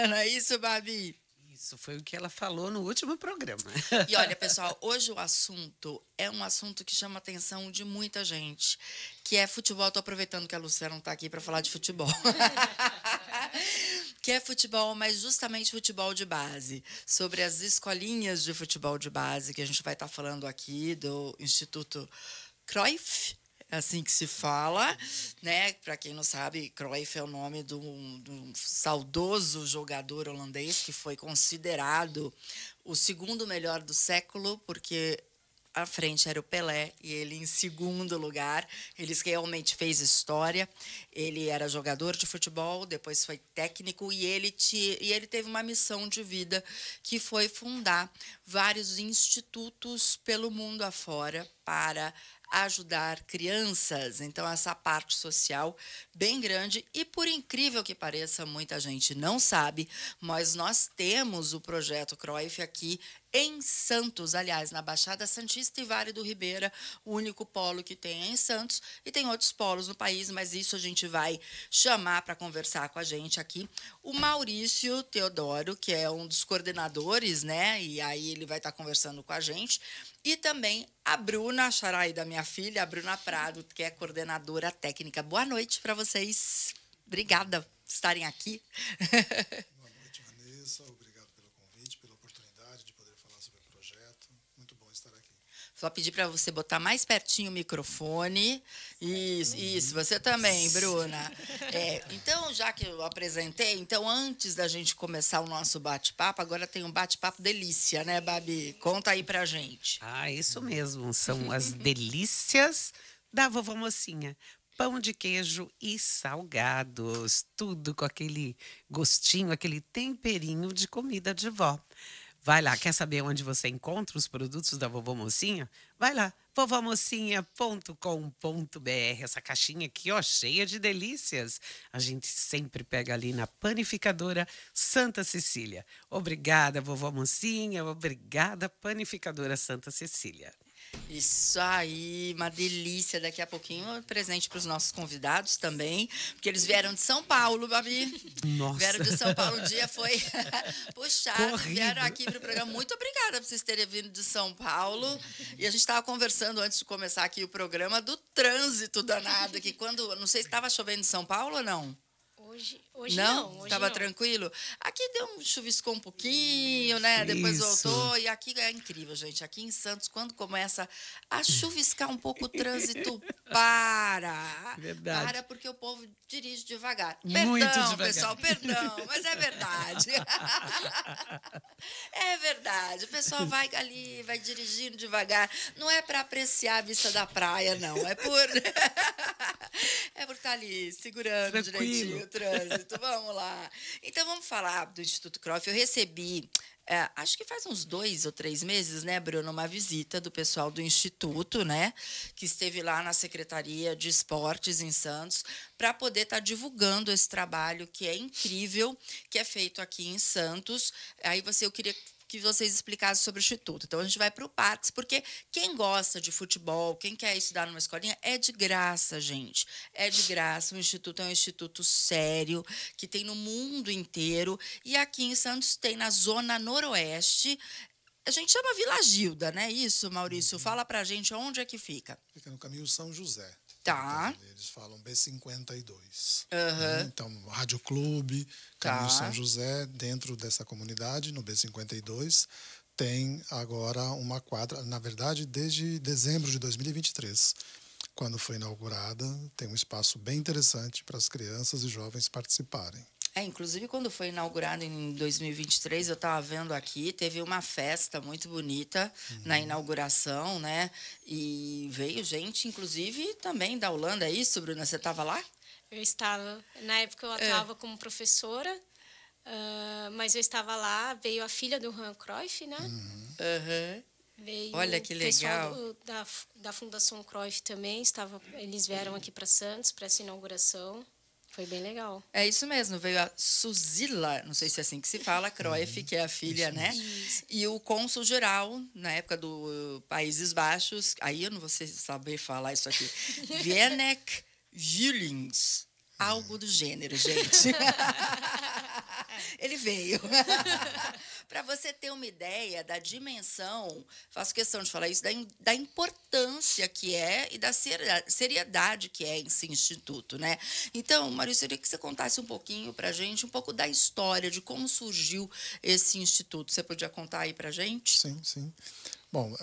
Não é isso, Babi? Isso foi o que ela falou no último programa. E olha, pessoal, hoje o assunto é um assunto que chama a atenção de muita gente, que é futebol. Estou aproveitando que a Luciana não está aqui para falar de futebol. Que é futebol, mas justamente futebol de base. Sobre as escolinhas de futebol de base, que a gente vai estar falando aqui do Instituto Cruyff. É assim que se fala, né? Para quem não sabe, Cruyff é o nome de um saudoso jogador holandês que foi considerado o segundo melhor do século, porque à frente era o Pelé e ele em segundo lugar. Ele realmente fez história. Ele era jogador de futebol, depois foi técnico e ele teve uma missão de vida que foi fundar vários institutos pelo mundo afora para ajudar crianças. Então, essa parte social bem grande. E, por incrível que pareça, muita gente não sabe, mas nós temos o Projeto Cruyff aqui em Santos, aliás, na Baixada Santista e Vale do Ribeira, o único polo que tem é em Santos, e tem outros polos no país, mas isso a gente vai chamar para conversar com a gente aqui o Maurício Teodoro, que é um dos coordenadores, né? E aí ele vai estar conversando com a gente. E também a Bruna Xarai, da minha filha, a Bruna Prado, que é coordenadora técnica. Boa noite para vocês. Obrigada por estarem aqui. Boa noite, Vanessa. Obrigado pelo convite, pela oportunidade de poder falar sobre o projeto. Muito bom estar aqui. Só pedir para você botar mais pertinho o microfone. Isso, você também, Bruna. Então, já que eu apresentei, então antes da gente começar o nosso bate-papo, agora tem um bate-papo delícia, né, Babi? Conta aí pra gente. Isso mesmo. São as delícias da vovó Mocinha. Pão de queijo e salgados. Tudo com aquele gostinho, aquele temperinho de comida de vó. Vai lá, quer saber onde você encontra os produtos da Vovó Mocinha? Vai lá, vovomocinha.com.br. Essa caixinha aqui, ó, cheia de delícias. A gente sempre pega ali na Panificadora Santa Cecília. Obrigada, Vovó Mocinha. Obrigada, Panificadora Santa Cecília. Isso aí, uma delícia. Daqui a pouquinho, presente para os nossos convidados também, porque eles vieram de São Paulo, Babi. Nossa. Vieram de São Paulo, o dia foi puxado, Corrido. vieram aqui para o programa. Muito obrigada por vocês terem vindo de São Paulo. E a gente estava conversando antes de começar aqui o programa do trânsito danado, que quando, não sei se estava chovendo em São Paulo ou não. Hoje Não? hoje Estava não. tranquilo? Aqui deu chuviscou um pouquinho, né? Depois Isso. voltou. E aqui é incrível, gente. Aqui em Santos, quando começa a chuviscar um pouco o trânsito, para. Verdade. Para porque o povo dirige devagar. Muito Perdão, devagar. pessoal, perdão, mas é verdade. É verdade. O pessoal vai ali, vai dirigindo devagar. Não é para apreciar a vista da praia, não. É por estar ali segurando Tranquilo. direitinho o trânsito. Vamos lá. Então, vamos falar do Instituto Cruyff. Eu recebi, acho que faz uns 2 ou 3 meses, né, Bruno, uma visita do pessoal do Instituto, né, que esteve lá na Secretaria de Esportes em Santos, para poder estar divulgando esse trabalho que é incrível, que é feito aqui em Santos. Aí eu queria que vocês explicassem sobre o Instituto. Então, a gente vai para o Parques, porque quem gosta de futebol, quem quer estudar numa escolinha, é de graça, gente. É de graça. O Instituto é um instituto sério, que tem no mundo inteiro. E aqui em Santos tem na Zona Noroeste. A gente chama Vila Gilda, né? Isso, Maurício? Fala pra gente onde é que fica. Fica no caminho São José. Tá. Então, eles falam B52. Aham. Então, Rádio Clube, caminho Tá. São José, dentro dessa comunidade, no B52, tem agora uma quadra, na verdade, desde dezembro de 2023, quando foi inaugurada, tem um espaço bem interessante para as crianças e jovens participarem. Inclusive, quando foi inaugurado em 2023, eu estava vendo aqui, teve uma festa muito bonita na inauguração, né? E veio gente, inclusive, também da Holanda. É isso, Bruna? Você estava lá? Eu estava, na época eu atuava como professora, mas eu estava lá, veio a filha do Johan Cruyff, né? Aham. Veio Olha que o pessoal legal. da Fundação Cruyff também, eles vieram aqui para Santos para essa inauguração. Foi bem legal. É isso mesmo, veio a Suzila, não sei se é assim que se fala, Cruyff, que é a filha, né? Isso. E o cônsul-geral, na época do Países Baixos, aí eu não vou saber falar isso aqui, Vienek Vullings, algo do gênero, gente. Ele ele veio. Para você ter uma ideia da dimensão, faço questão de falar isso, da importância que é e da seriedade que é esse instituto, né? Então, Maurício, eu queria que você contasse um pouquinho para a gente, um pouco da história, de como surgiu esse instituto. Você podia contar aí para a gente? Sim, sim. Bom,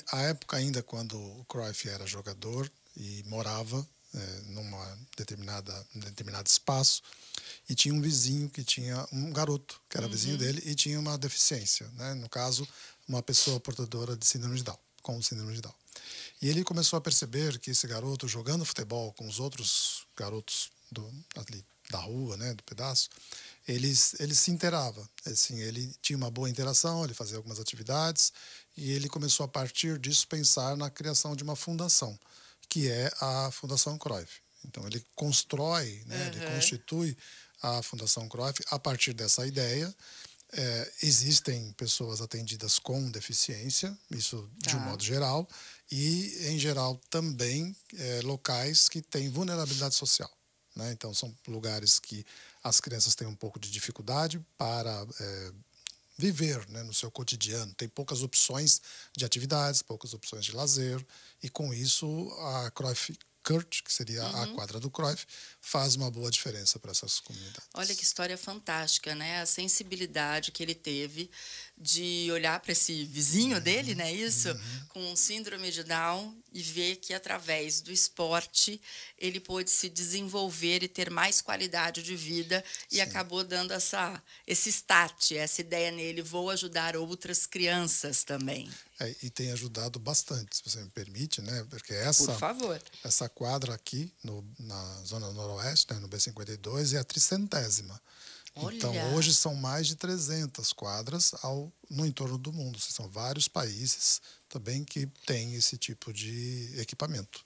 a época ainda quando o Cruyff era jogador e morava numa determinado espaço, e tinha um vizinho que tinha um garoto que era vizinho dele e tinha uma deficiência, né? No caso, uma pessoa portadora de síndrome de Down, com síndrome de Down. E ele começou a perceber que esse garoto, jogando futebol com os outros garotos ali da rua, né, do pedaço, ele se inteirava. Assim, ele tinha uma boa interação, ele fazia algumas atividades e ele começou, a partir disso, pensar na criação de uma fundação, que é a Fundação Cruyff. Então, ele constrói, né, ele constitui a Fundação Cruyff a partir dessa ideia. Existem pessoas atendidas com deficiência, isso de um modo geral, e, em geral, também locais que têm vulnerabilidade social, né? Então, são lugares que as crianças têm um pouco de dificuldade para viver, né, no seu cotidiano. Tem poucas opções de atividades, poucas opções de lazer, e, com isso, a Cruyff Kurt, que seria a quadra do Cruyff, faz uma boa diferença para essas comunidades. Olha que história fantástica, né? A sensibilidade que ele teve de olhar para esse vizinho dele, né? Isso, com síndrome de Down, e ver que, através do esporte, ele pôde se desenvolver e ter mais qualidade de vida. E acabou dando esse start, essa ideia nele. Vou ajudar outras crianças também. E tem ajudado bastante, se você me permite, né? Porque Por favor. Essa quadra aqui, na Zona Noroeste, né, no B52, é a 300ª. Então, hoje são mais de 300 quadras no entorno do mundo. São vários países também que têm esse tipo de equipamento.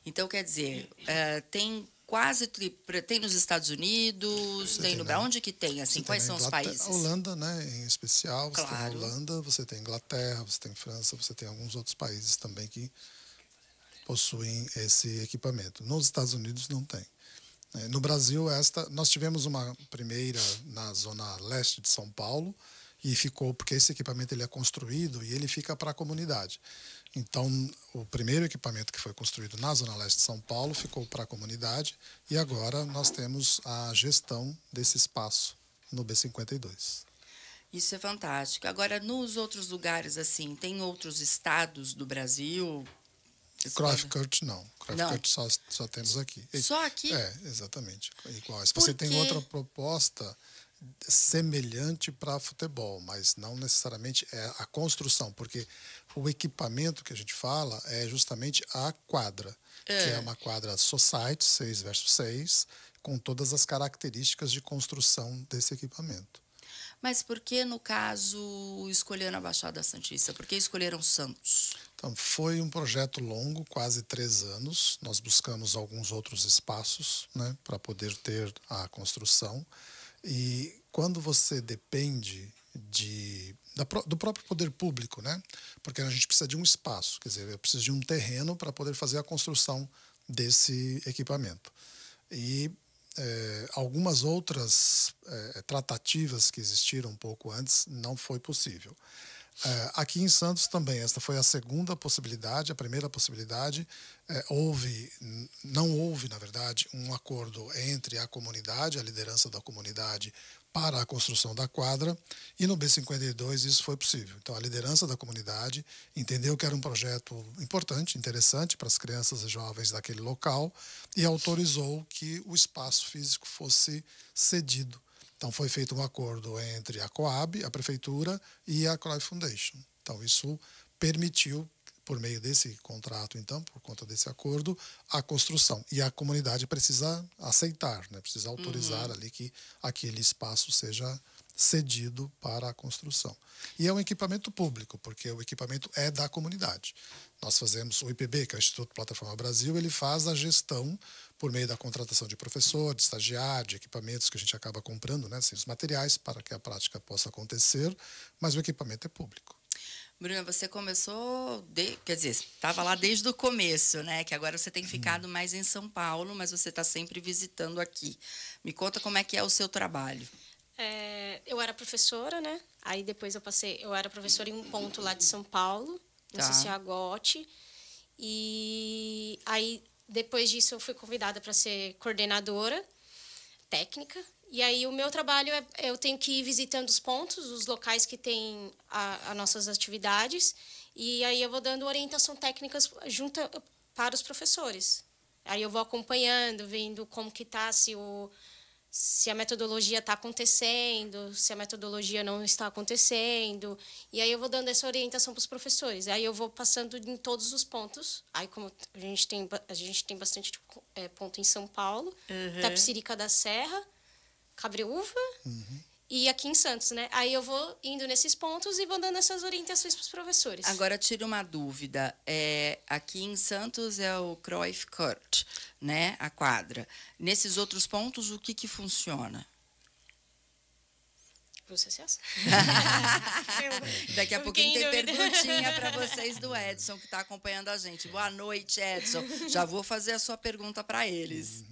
Então, quer dizer, tem tem nos Estados Unidos, tem no onde que tem, assim, quais são os países? A Holanda, né, em especial, você tem a Claro. Holanda, você tem a Inglaterra, você tem a França, você tem alguns outros países também que possuem esse equipamento. Nos Estados Unidos não tem. No Brasil, nós tivemos uma primeira na zona leste de São Paulo, e ficou, porque esse equipamento ele é construído e ele fica para a comunidade. Então, o primeiro equipamento que foi construído na Zona Leste de São Paulo ficou para a comunidade, e agora nós temos a gestão desse espaço no B52. Isso é fantástico. Agora, nos outros lugares, assim, tem outros estados do Brasil? Cruyff Kurt não. Cruyff Kurt só temos aqui. Só aqui? Exatamente. Igual. Se você tem outra proposta semelhante para futebol, mas não necessariamente a construção, porque o equipamento que a gente fala é justamente a quadra, que é uma quadra society, 6x6, com todas as características de construção desse equipamento. Mas por que, no caso, escolheram a Baixada Santista? Por que escolheram Santos? Então, foi um projeto longo, quase 3 anos. Nós buscamos alguns outros espaços, né, para poder ter a construção. E quando você depende do próprio poder público, né? Porque a gente precisa de um espaço, quer dizer, eu preciso de um terreno para poder fazer a construção desse equipamento. E algumas outras tratativas que existiram um pouco antes, não foi possível. Aqui em Santos também, esta foi a segunda possibilidade. A primeira possibilidade, não houve, na verdade, um acordo entre a comunidade, a liderança da comunidade, para a construção da quadra, e no B52 isso foi possível. Então, a liderança da comunidade entendeu que era um projeto importante, interessante para as crianças e jovens daquele local, e autorizou que o espaço físico fosse cedido. Então, foi feito um acordo entre a Coab, a Prefeitura e a Cruyff Foundation. Então, isso permitiu, por meio desse contrato, então, por conta desse acordo, a construção. E a comunidade precisa aceitar, né? Precisa autorizar ali que aquele espaço seja cedido para a construção. E é um equipamento público, porque o equipamento é da comunidade. Nós fazemos o IPB, que é o Instituto Plataforma Brasil, ele faz a gestão por meio da contratação de professor, de estagiário, de equipamentos que a gente acaba comprando, né, assim, os materiais para que a prática possa acontecer, mas o equipamento é público. Bruna, você começou, quer dizer, estava lá desde o começo, né? Que agora você tem ficado mais em São Paulo, mas você está sempre visitando aqui. Me conta como é que é o seu trabalho. professora, né? Aí depois eu era professora em um ponto lá de São Paulo, no Tá. CCA GOT. E aí, depois disso, eu fui convidada para ser coordenadora técnica. E aí, o meu trabalho eu tenho que ir visitando os pontos, os locais que tem as nossas atividades. E aí, eu vou dando orientação técnicas junto para os professores. Aí, eu vou acompanhando, vendo como que está, se a metodologia está acontecendo, se a metodologia não está acontecendo. E aí eu vou dando essa orientação para os professores. Aí eu vou passando em todos os pontos. Aí, como a gente tem bastante ponto em São Paulo, Tapicirica da Serra, Cabreúva e aqui em Santos, né? Aí eu vou indo nesses pontos e vou dando essas orientações para os professores. Agora, tira uma dúvida. Aqui em Santos é o Cruyff Court, né? A quadra. Nesses outros pontos, o que funciona? Para os CCAs? Daqui a pouquinho tem perguntinha para vocês do Edson, que está acompanhando a gente. Boa noite, Edson. Já vou fazer a sua pergunta para eles.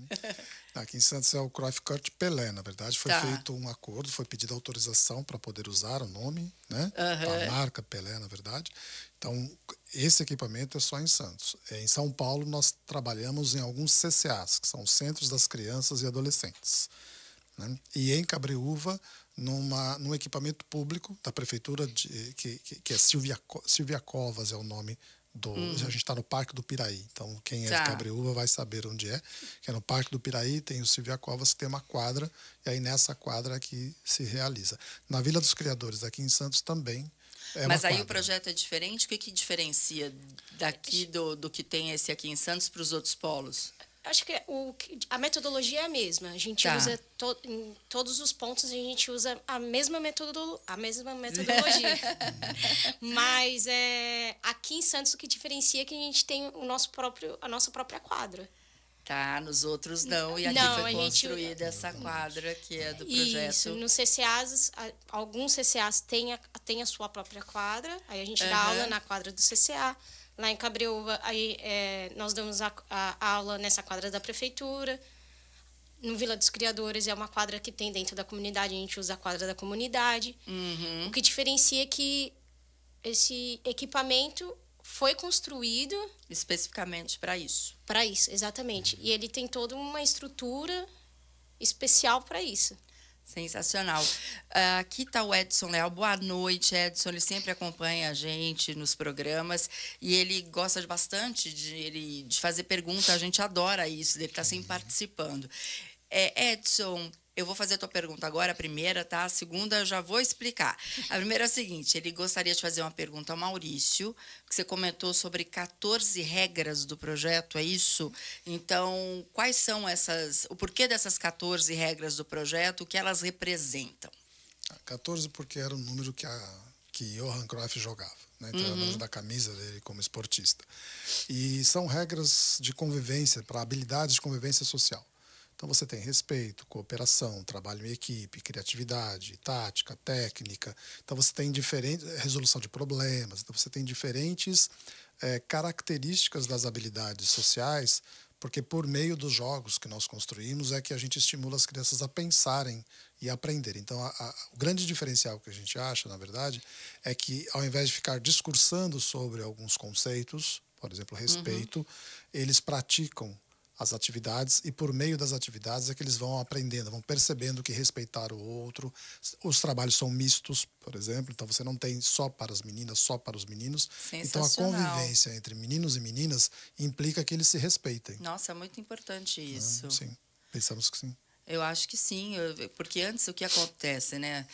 Aqui em Santos é o Cruyff Court Pelé, na verdade. Foi feito um acordo, foi pedida autorização para poder usar o nome, né? A marca Pelé, na verdade. Então, esse equipamento é só em Santos. Em São Paulo, nós trabalhamos em alguns CCAs, que são Centros das Crianças e Adolescentes, né? E em Cabreúva, num equipamento público da prefeitura, que é Silvia Covas, é o nome do... A gente está no Parque do Piraí, então quem é de Cabreúva vai saber onde é. Que é no Parque do Piraí, tem o Silvia Covas, que tem uma quadra, e aí nessa quadra que se realiza. Na Vila dos Criadores, aqui em Santos, também Mas aí o projeto é diferente? O que diferencia daqui do que tem esse aqui em Santos para os outros polos? Acho que a metodologia é a mesma. A gente usa em todos os pontos, a gente usa a mesma metodologia. Mas aqui em Santos o que diferencia é que a gente tem a nossa própria quadra. Tá, nos outros não. E aqui foi construída essa quadra que é do projeto. Isso, nos CCAs, alguns CCAs têm a sua própria quadra. Aí a gente dá aula na quadra do CCA. Lá em Cabreúva, aí, nós damos a aula nessa quadra da prefeitura. No Vila dos Criadores é uma quadra que tem dentro da comunidade, a gente usa a quadra da comunidade. O que diferencia é que esse equipamento foi construído... especificamente para isso. Para isso, exatamente. E ele tem toda uma estrutura especial para isso. Sensacional. Aqui está o Edson Leal. Boa noite, Edson. Ele sempre acompanha a gente nos programas e ele gosta bastante de fazer pergunta. A gente adora isso, ele está sempre participando. Edson, eu vou fazer a tua pergunta agora, a primeira, tá? A segunda eu já vou explicar. A primeira é a seguinte, ele gostaria de fazer uma pergunta ao Maurício, que você comentou sobre 14 regras do projeto, é isso? Então, quais são o porquê dessas 14 regras do projeto, o que elas representam? 14 porque era o número que Johan Cruyff jogava, né? Então, era o número da camisa dele como esportista. E são regras de convivência, para habilidades de convivência social. Então, você tem respeito, cooperação, trabalho em equipe, criatividade, tática, técnica. Então, você tem resolução de problemas. Então, você tem diferentes características das habilidades sociais, porque por meio dos jogos que nós construímos é que a gente estimula as crianças a pensarem e a aprenderem. Então, o grande diferencial que a gente acha, na verdade, é que ao invés de ficar discursando sobre alguns conceitos, por exemplo, respeito, eles praticam as atividades e por meio das atividades é que eles vão aprendendo, vão percebendo que respeitar o outro. Os trabalhos são mistos, por exemplo, então você não tem só para as meninas, só para os meninos. Então a convivência entre meninos e meninas implica que eles se respeitem. Nossa, é muito importante isso. Sim, pensamos que sim. Eu acho que sim, porque antes o que acontece, né?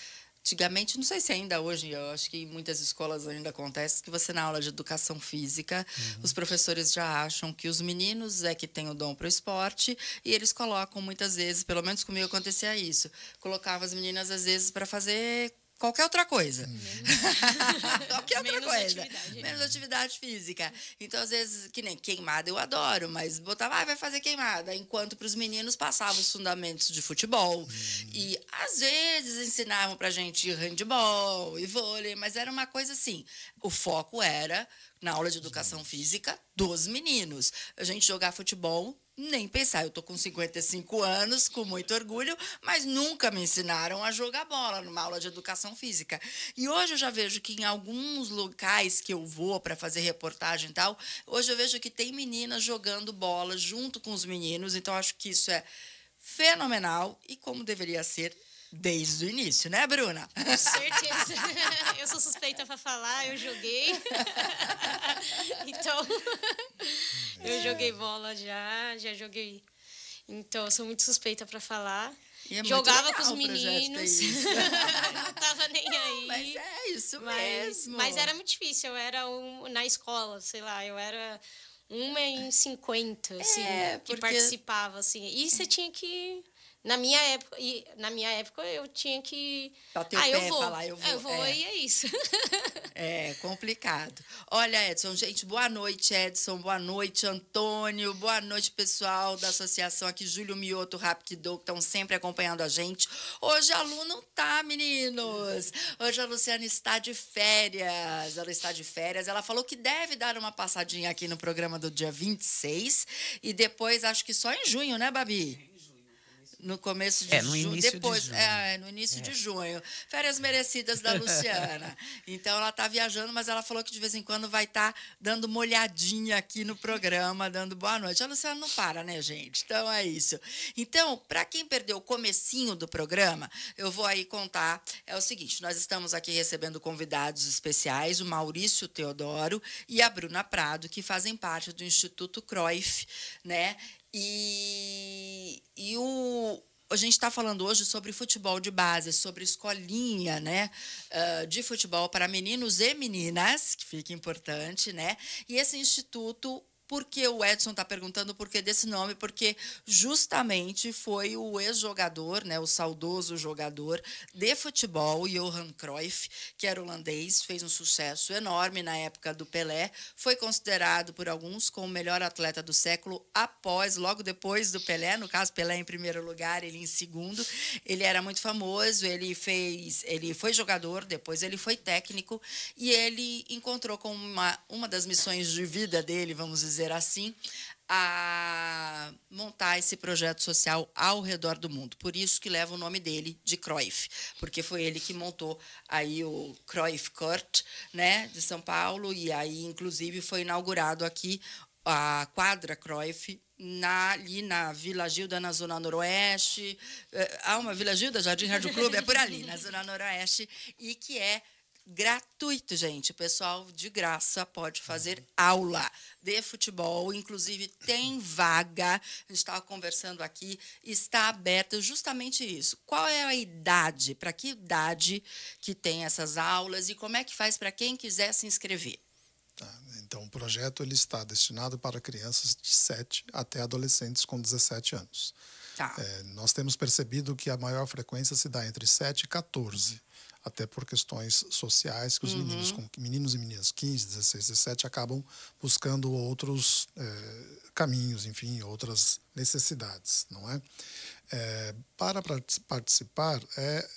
Antigamente, não sei se ainda hoje, eu acho que em muitas escolas ainda acontece que você, na aula de educação física, os professores já acham que os meninos é que têm o dom para o esporte e eles colocam muitas vezes, pelo menos comigo acontecia isso, colocava as meninas às vezes para fazer qualquer outra coisa. Qualquer outra coisa. Menos atividade física. Então, às vezes, que nem queimada eu adoro, mas botava, vai fazer queimada. Enquanto para os meninos passavam os fundamentos de futebol. E, às vezes, ensinavam pra gente handebol e vôlei, mas era uma coisa assim. O foco era, na aula de educação física, dos meninos. A gente jogar futebol nem pensar. Eu tô com 55 anos, com muito orgulho, mas nunca me ensinaram a jogar bola numa aula de educação física. E hoje eu já vejo que em alguns locais que eu vou para fazer reportagem e tal, hoje eu vejo que tem meninas jogando bola junto com os meninos, então acho que isso é fenomenal e como deveria ser desde o início, né, Bruna? Com certeza. Eu sou suspeita para falar, eu joguei. Então, eu joguei bola já joguei. Então, eu sou muito suspeita para falar. E é jogava com os muito legal o projeto ter meninos. isso. Não tava nem aí. Mas é isso mesmo. Mas era muito difícil. Eu era na escola, sei lá, eu era 1 em 50, assim, que porque- participava, assim. E você tinha que... Na minha época, eu tinha que... Bater o eu pé e vou. falar, eu vou. Eu vou e é isso. É complicado. Olha, Edson, gente, boa noite, Edson, boa noite, Antônio, boa noite, pessoal da associação aqui, Júlio Mioto, Rapkido, que estão sempre acompanhando a gente. Hoje a Lu não tá, meninos. Hoje a Luciana está de férias. Ela está de férias. Ela falou que deve dar uma passadinha aqui no programa do dia 26 e depois, acho que só em junho, né, Babi? No começo de no junho, início de depois, junho. no início de junho. Férias merecidas da Luciana. Então ela está viajando, mas ela falou que de vez em quando vai estar dando uma olhadinha aqui no programa, dando boa noite. A Luciana não para, né, gente? Então é isso. Então, para quem perdeu o comecinho do programa, eu vou aí contar. É o seguinte, nós estamos aqui recebendo convidados especiais, o Maurício Teodoro e a Bruna Prado, que fazem parte do Instituto Cruyff, né? A gente está falando hoje sobre futebol de base, sobre escolinha, né, de futebol para meninos e meninas, que fica importante, né? E esse instituto, porque o Edson está perguntando por que desse nome, porque justamente foi o ex-jogador, né, o saudoso jogador de futebol, Johan Cruyff, que era holandês, fez um sucesso enorme na época do Pelé, foi considerado por alguns como o melhor atleta do século logo depois do Pelé, no caso Pelé em primeiro lugar, ele em segundo. Ele era muito famoso, ele foi jogador, depois ele foi técnico e ele encontrou como uma das missões de vida dele, vamos dizer assim, a montar esse projeto social ao redor do mundo. Por isso que leva o nome dele de Cruyff, porque foi ele que montou aí o Cruyff Court, né, de São Paulo, e aí inclusive foi inaugurado aqui a quadra Cruyff ali na Vila Gilda, na Zona Noroeste. Há uma Vila Gilda, Jardim Rádio Clube, é por ali, na Zona Noroeste, e que é gratuito, gente. O pessoal de graça pode fazer aula de futebol, inclusive tem vaga. A gente estava conversando aqui, está aberta justamente isso. Qual é a idade? Para que idade que tem essas aulas e como é que faz para quem quiser se inscrever? Então, o projeto ele está destinado para crianças de 7 até adolescentes com 17 anos. Tá. Nós temos percebido que a maior frequência se dá entre 7 e 14, até por questões sociais, que os meninos e meninas 15, 16, 17 acabam buscando outros caminhos, enfim, outras necessidades, não é? Para participar, é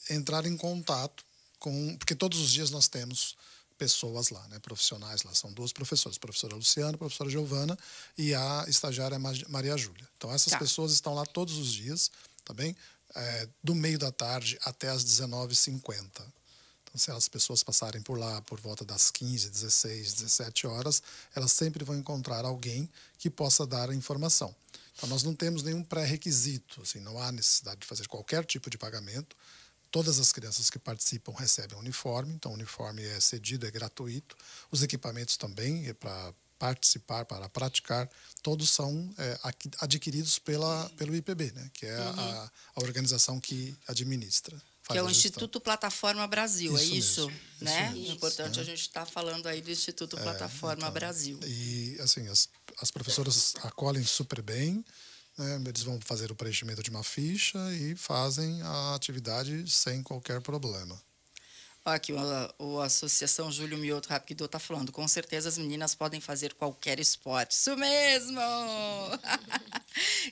entrar em contato com... Porque todos os dias nós temos pessoas lá, né, profissionais lá. São 2 professores, a professora Luciana, a professora Giovana e a estagiária Maria Júlia. Então, essas pessoas estão lá todos os dias, tá bem? Do meio da tarde até as 19h50. Então, se as pessoas passarem por lá por volta das 15, 16, 17 horas, elas sempre vão encontrar alguém que possa dar a informação. Então, nós não temos nenhum pré-requisito, assim, não há necessidade de fazer qualquer tipo de pagamento. Todas as crianças que participam recebem uniforme, então o uniforme é cedido, é gratuito. Os equipamentos também, para participar, para praticar, todos são adquiridos pelo IPB, né, que é a organização que administra. Que é o Instituto Plataforma Brasil, é isso? Mesmo, né? isso mesmo, Importante a gente está falando aí do Instituto Plataforma Brasil. E assim, as professoras acolhem super bem, né? Eles vão fazer o preenchimento de uma ficha e fazem a atividade sem qualquer problema. Ó, aqui, o Associação Júlio Mioto Rapido está falando. Com certeza as meninas podem fazer qualquer esporte. Isso mesmo!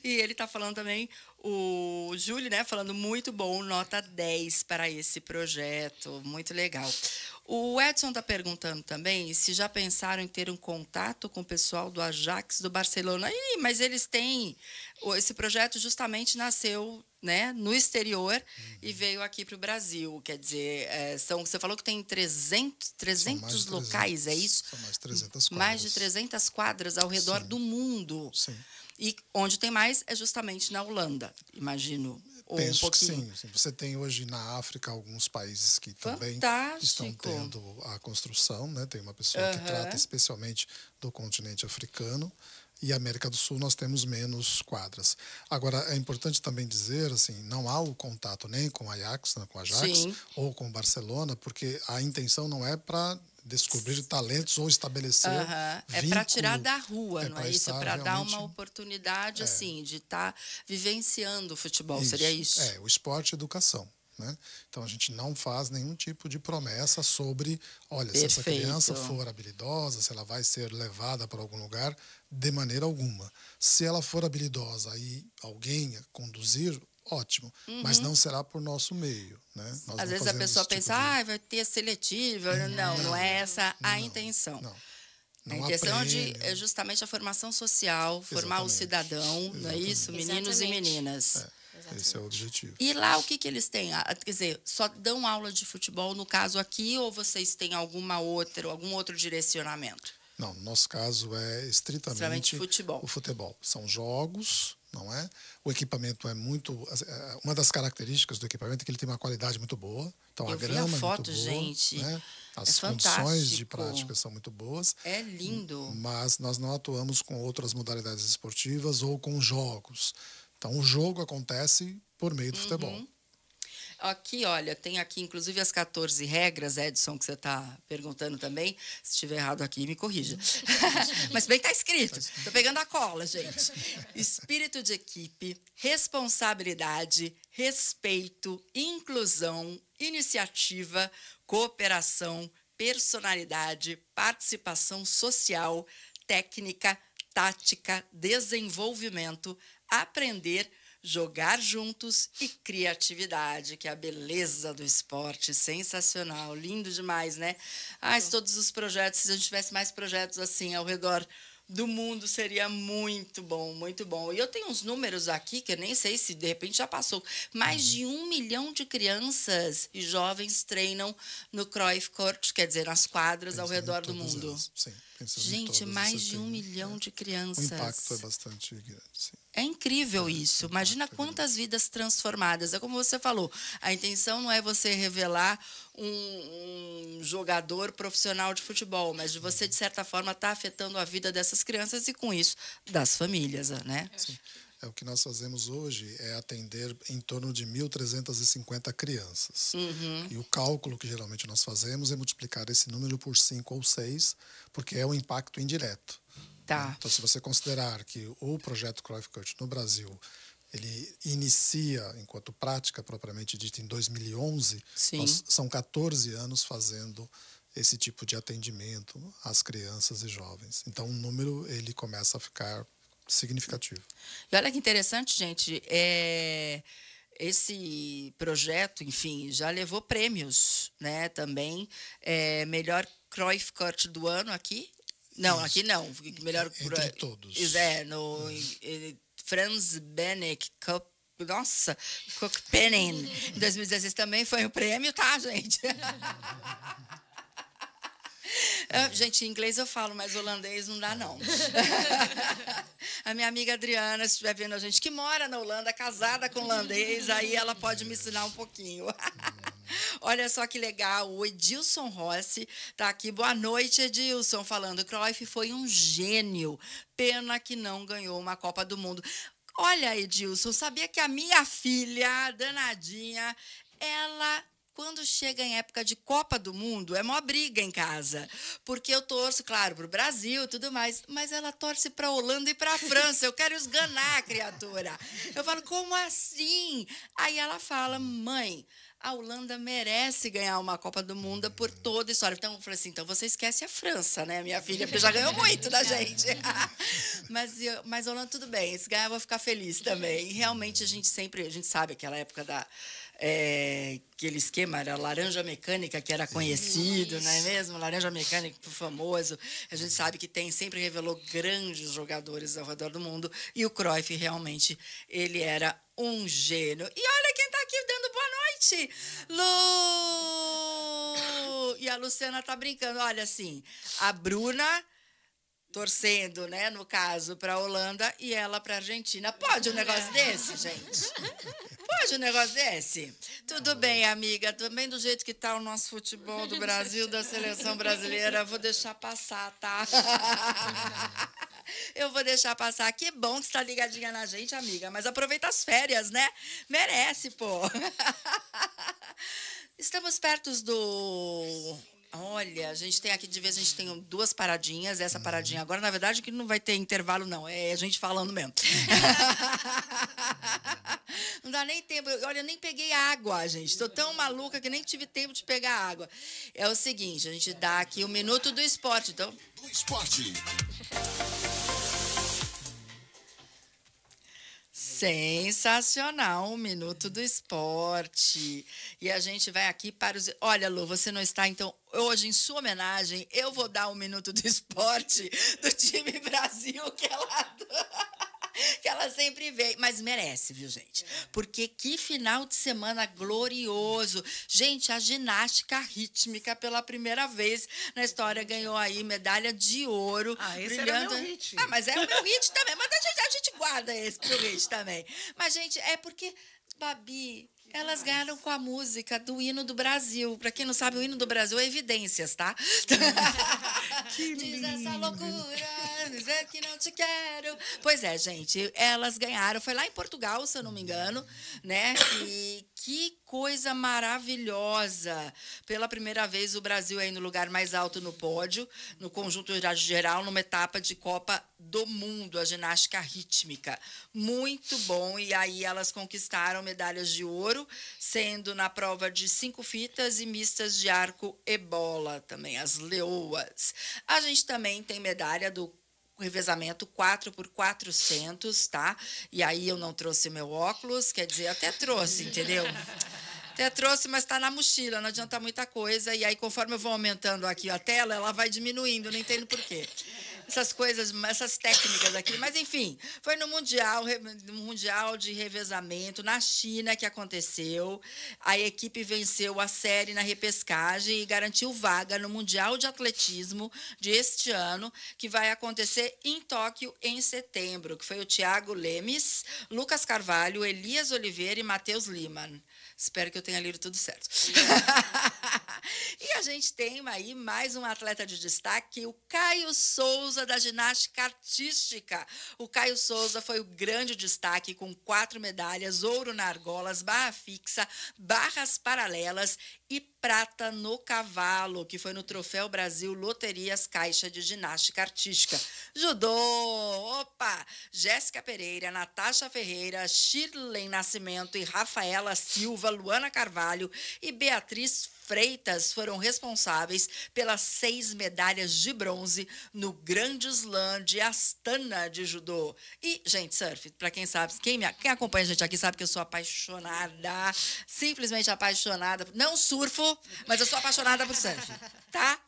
E ele está falando também, o Júlio, né? Falando muito bom, nota 10 para esse projeto. Muito legal. O Edson está perguntando também se já pensaram em ter um contato com o pessoal do Ajax do Barcelona. Ih, mas eles têm... Esse projeto justamente nasceu, né, no exterior e veio aqui para o Brasil. Quer dizer, você falou que tem 300 locais, é isso? São mais de 300 quadras. Mais de 300 quadras ao redor do mundo. Sim. E onde tem mais é justamente na Holanda, imagino. Ou Penso um pouquinho. que sim. Você tem hoje na África alguns países que também estão tendo a construção, né? Tem uma pessoa que trata especialmente do continente africano. E América do Sul nós temos menos quadras. Agora, é importante também dizer, assim, não há o contato nem com a Ajax, né, com a Ajax ou com o Barcelona, porque a intenção não é para descobrir talentos ou estabelecer É para tirar da rua, não é isso? É para dar uma realmente oportunidade, assim, de estar vivenciando o futebol. Isso. Seria isso? O esporte e educação. Né? Então, a gente não faz nenhum tipo de promessa sobre, olha, se essa criança for habilidosa, se ela vai ser levada para algum lugar, de maneira alguma. Se ela for habilidosa e alguém conduzir, ótimo, mas não será por nosso meio. Né? Nós Às vezes a pessoa pensa, vai ter seletiva. Não é essa a intenção. Não a intenção é justamente a formação social, formar o cidadão, não é isso? Meninos e meninas. Esse é o objetivo. E lá o que eles têm? Quer dizer, só dão aula de futebol no caso aqui ou vocês têm algum outro direcionamento? Não, no nosso caso é estritamente futebol. O futebol. São jogos, não é? O equipamento é muito... Uma das características do equipamento é que ele tem uma qualidade muito boa. Então, a grama vi a foto, é muito boa, gente. Né? As condições de prática são muito boas. É lindo. Mas nós não atuamos com outras modalidades esportivas ou com jogos. Então, o jogo acontece por meio do futebol. Aqui, olha, tem aqui, inclusive, as 14 regras, Edson, que você está perguntando também. Se estiver errado aqui, me corrija. Mas bem está escrito. Estou pegando a cola, gente. Espírito de equipe, responsabilidade, respeito, inclusão, iniciativa, cooperação, personalidade, participação social, técnica, tática, desenvolvimento, aprender, jogar juntos e criatividade, que é a beleza do esporte, sensacional, lindo demais, né? Se todos os projetos, se a gente tivesse mais projetos assim ao redor do mundo, seria muito bom, muito bom. E eu tenho uns números aqui, que eu nem sei se de repente já passou, mais de 1 milhão de crianças e jovens treinam no Cruyff Court, quer dizer, nas quadras ao redor do mundo. Sim, gente, mais de 1 milhão de crianças. O impacto é bastante grande, sim. É incrível isso. Imagina quantas vidas transformadas. É como você falou, a intenção não é você revelar um jogador profissional de futebol, mas de você, de certa forma, estar afetando a vida dessas crianças e, com isso, das famílias, né? Sim. O que nós fazemos hoje é atender em torno de 1.350 crianças. E o cálculo que geralmente nós fazemos é multiplicar esse número por 5 ou 6, porque é um impacto indireto. Tá. Então, se você considerar que o projeto Cruyff Court no Brasil, ele inicia, enquanto prática propriamente dita, em 2011, são 14 anos fazendo esse tipo de atendimento às crianças e jovens. Então, o número ele começa a ficar significativo. E olha que interessante, gente, esse projeto, enfim, já levou prêmios, né, também. Melhor Cruyff Court do ano aqui. Não, isso. Aqui não. Melhor entre todos. No Franz Benek Cup. Nossa, Cookpenin. Em 2016 também foi um prêmio, tá, gente? Gente, em inglês eu falo, mas holandês não dá, não. A minha amiga Adriana, se estiver vendo a gente, que mora na Holanda, casada com holandês, aí ela pode me ensinar um pouquinho. Olha só que legal, o Edilson Rossi está aqui. Boa noite, Edilson, falando. Cruyff foi um gênio. Pena que não ganhou uma Copa do Mundo. Olha, Edilson, sabia que a minha filha, danadinha, ela... Quando chega em época de Copa do Mundo, é mó briga em casa. Porque eu torço, claro, para o Brasil e tudo mais, mas ela torce para a Holanda e para a França. Eu quero esganar a criatura. Eu falo, como assim? Aí ela fala, mãe, a Holanda merece ganhar uma Copa do Mundo por toda a história. Então, eu falei assim, então você esquece a França, né, minha filha? Porque já ganhou muito da gente. Mas a Holanda, tudo bem. Se ganhar, eu vou ficar feliz também. E realmente, a gente sabe aquela época aquele esquema, era laranja mecânica, que era conhecido, não é mesmo? Laranja mecânica, famoso. A gente sabe que sempre revelou grandes jogadores ao redor do mundo. E o Cruyff, realmente, ele era um gênio. E olha quem está aqui dando boa noite! Lu! E a Luciana está brincando. Olha, assim, a Bruna torcendo, né, no caso, para a Holanda e ela para a Argentina. Pode um negócio desse, gente? Pode um negócio desse? Tudo bem, amiga. Também do jeito que está o nosso futebol do Brasil, da seleção brasileira, vou deixar passar, tá? Eu vou deixar passar. Que bom que você está ligadinha na gente, amiga. Mas aproveita as férias, né? Merece, pô. Estamos perto do... Olha, a gente tem aqui, de vez a gente tem 2 paradinhas. Essa paradinha agora, na verdade, que não vai ter intervalo, não. É a gente falando mesmo. Não dá nem tempo. Olha, eu nem peguei água, gente. Estou tão maluca que nem tive tempo de pegar água. É o seguinte, a gente dá aqui o Minuto do Esporte. Então... Do esporte. Sensacional, um Minuto do Esporte. E a gente vai aqui para os... Olha, Lu, você não está, então, hoje, em sua homenagem, eu vou dar um Minuto do Esporte do time Brasil, que ela sempre vê. Mas merece, viu, gente? Porque que final de semana glorioso. Gente, a ginástica rítmica, pela primeira vez na história, ganhou aí medalha de ouro. Esse brilhando. era o meu hit. Mas é o meu hit também. Mas a gente guarda esse pro hit também. Mas, gente, é porque, Babi... Elas ganharam com a música do hino do Brasil. Para quem não sabe, o hino do Brasil é Evidências, tá? Que Diz essa loucura, dizer que não te quero. Pois é, gente, elas ganharam. Foi lá em Portugal, se eu não me engano, né? E que coisa maravilhosa. Pela primeira vez, o Brasil aí no lugar mais alto no pódio, no conjunto geral, numa etapa de Copa do Mundo, a ginástica rítmica. Muito bom. E aí elas conquistaram medalhas de ouro, sendo na prova de 5 fitas e mistas de arco e bola também, as leoas. A gente também tem medalha do revezamento 4x400, tá? E aí eu não trouxe meu óculos, quer dizer, até trouxe, entendeu? Até trouxe, mas está na mochila, não adianta muita coisa. E aí, conforme eu vou aumentando aqui a tela, ela vai diminuindo, não entendo por quê. Essas coisas, essas técnicas aqui. Mas, enfim, foi no Mundial de Revezamento, na China, que aconteceu. A equipe venceu a série na repescagem e garantiu vaga no Mundial de Atletismo de este ano, que vai acontecer em Tóquio em setembro, que foi o Thiago Lemes, Lucas Carvalho, Elias Oliveira e Matheus Lima. Espero que eu tenha lido tudo certo. E a gente tem aí mais um atleta de destaque, o Caio Souza, da ginástica artística. O Caio Souza foi o grande destaque, com 4 medalhas, ouro na argolas, barra fixa, barras paralelas e prata no cavalo, que foi no Troféu Brasil Loterias Caixa de Ginástica Artística. Judô, opa! Jéssica Pereira, Natasha Ferreira, Shirley Nascimento e Rafaela Silva, Luana Carvalho e Beatriz Freitas foram responsáveis pelas 6 medalhas de bronze no Grande Slam de Astana de judô. E, gente, surf, para quem sabe, quem acompanha a gente aqui sabe que eu sou apaixonada, simplesmente apaixonada. Não surfo, mas eu sou apaixonada por surf, tá?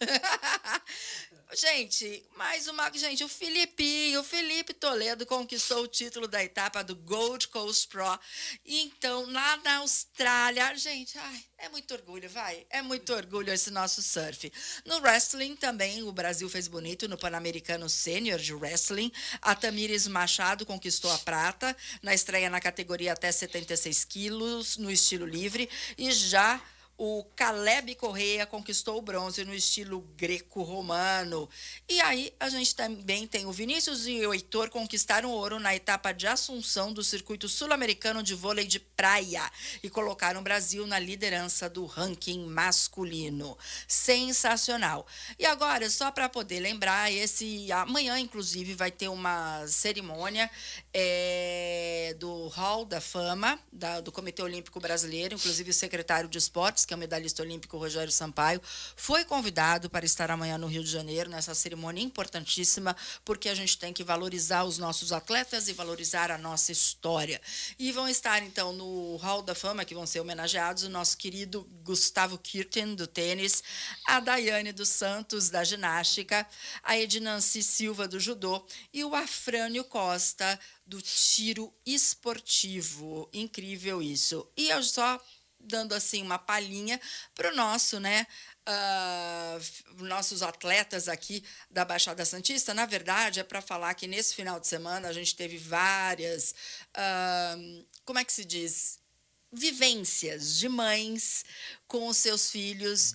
Gente, mais uma... Gente, o Felipe Toledo conquistou o título da etapa do Gold Coast Pro. Então, lá na Austrália, gente, ai, é muito orgulho, vai. É muito orgulho esse nosso surf. No wrestling também, o Brasil fez bonito no Pan-Americano Sênior de Wrestling. A Tamires Machado conquistou a prata na estreia na categoria até 76 quilos, no estilo livre. E já O Caleb Correia conquistou o bronze no estilo greco-romano. E aí a gente também tem o Vinícius e o Heitor conquistaram ouro na etapa de Assunção do circuito sul-americano de vôlei de praia e colocaram o Brasil na liderança do ranking masculino. Sensacional. E agora, só para poder lembrar, amanhã, inclusive, vai ter uma cerimônia do Hall da Fama do Comitê Olímpico Brasileiro, inclusive o secretário de Esportes, que é o medalhista olímpico Rogério Sampaio, foi convidado para estar amanhã no Rio de Janeiro, nessa cerimônia importantíssima, porque a gente tem que valorizar os nossos atletas e valorizar a nossa história. E vão estar, então, no Hall da Fama, que vão ser homenageados, o nosso querido Gustavo Kirten, do tênis, a Daiane dos Santos, da ginástica, a Ednancy Silva, do judô, e o Afrânio Costa, do tiro esportivo. Incrível isso. E eu só dando assim uma palhinha para o nosso, nossos atletas aqui da Baixada Santista. Na verdade, é para falar que nesse final de semana a gente teve várias, como é que se diz? Vivências de mães com os seus filhos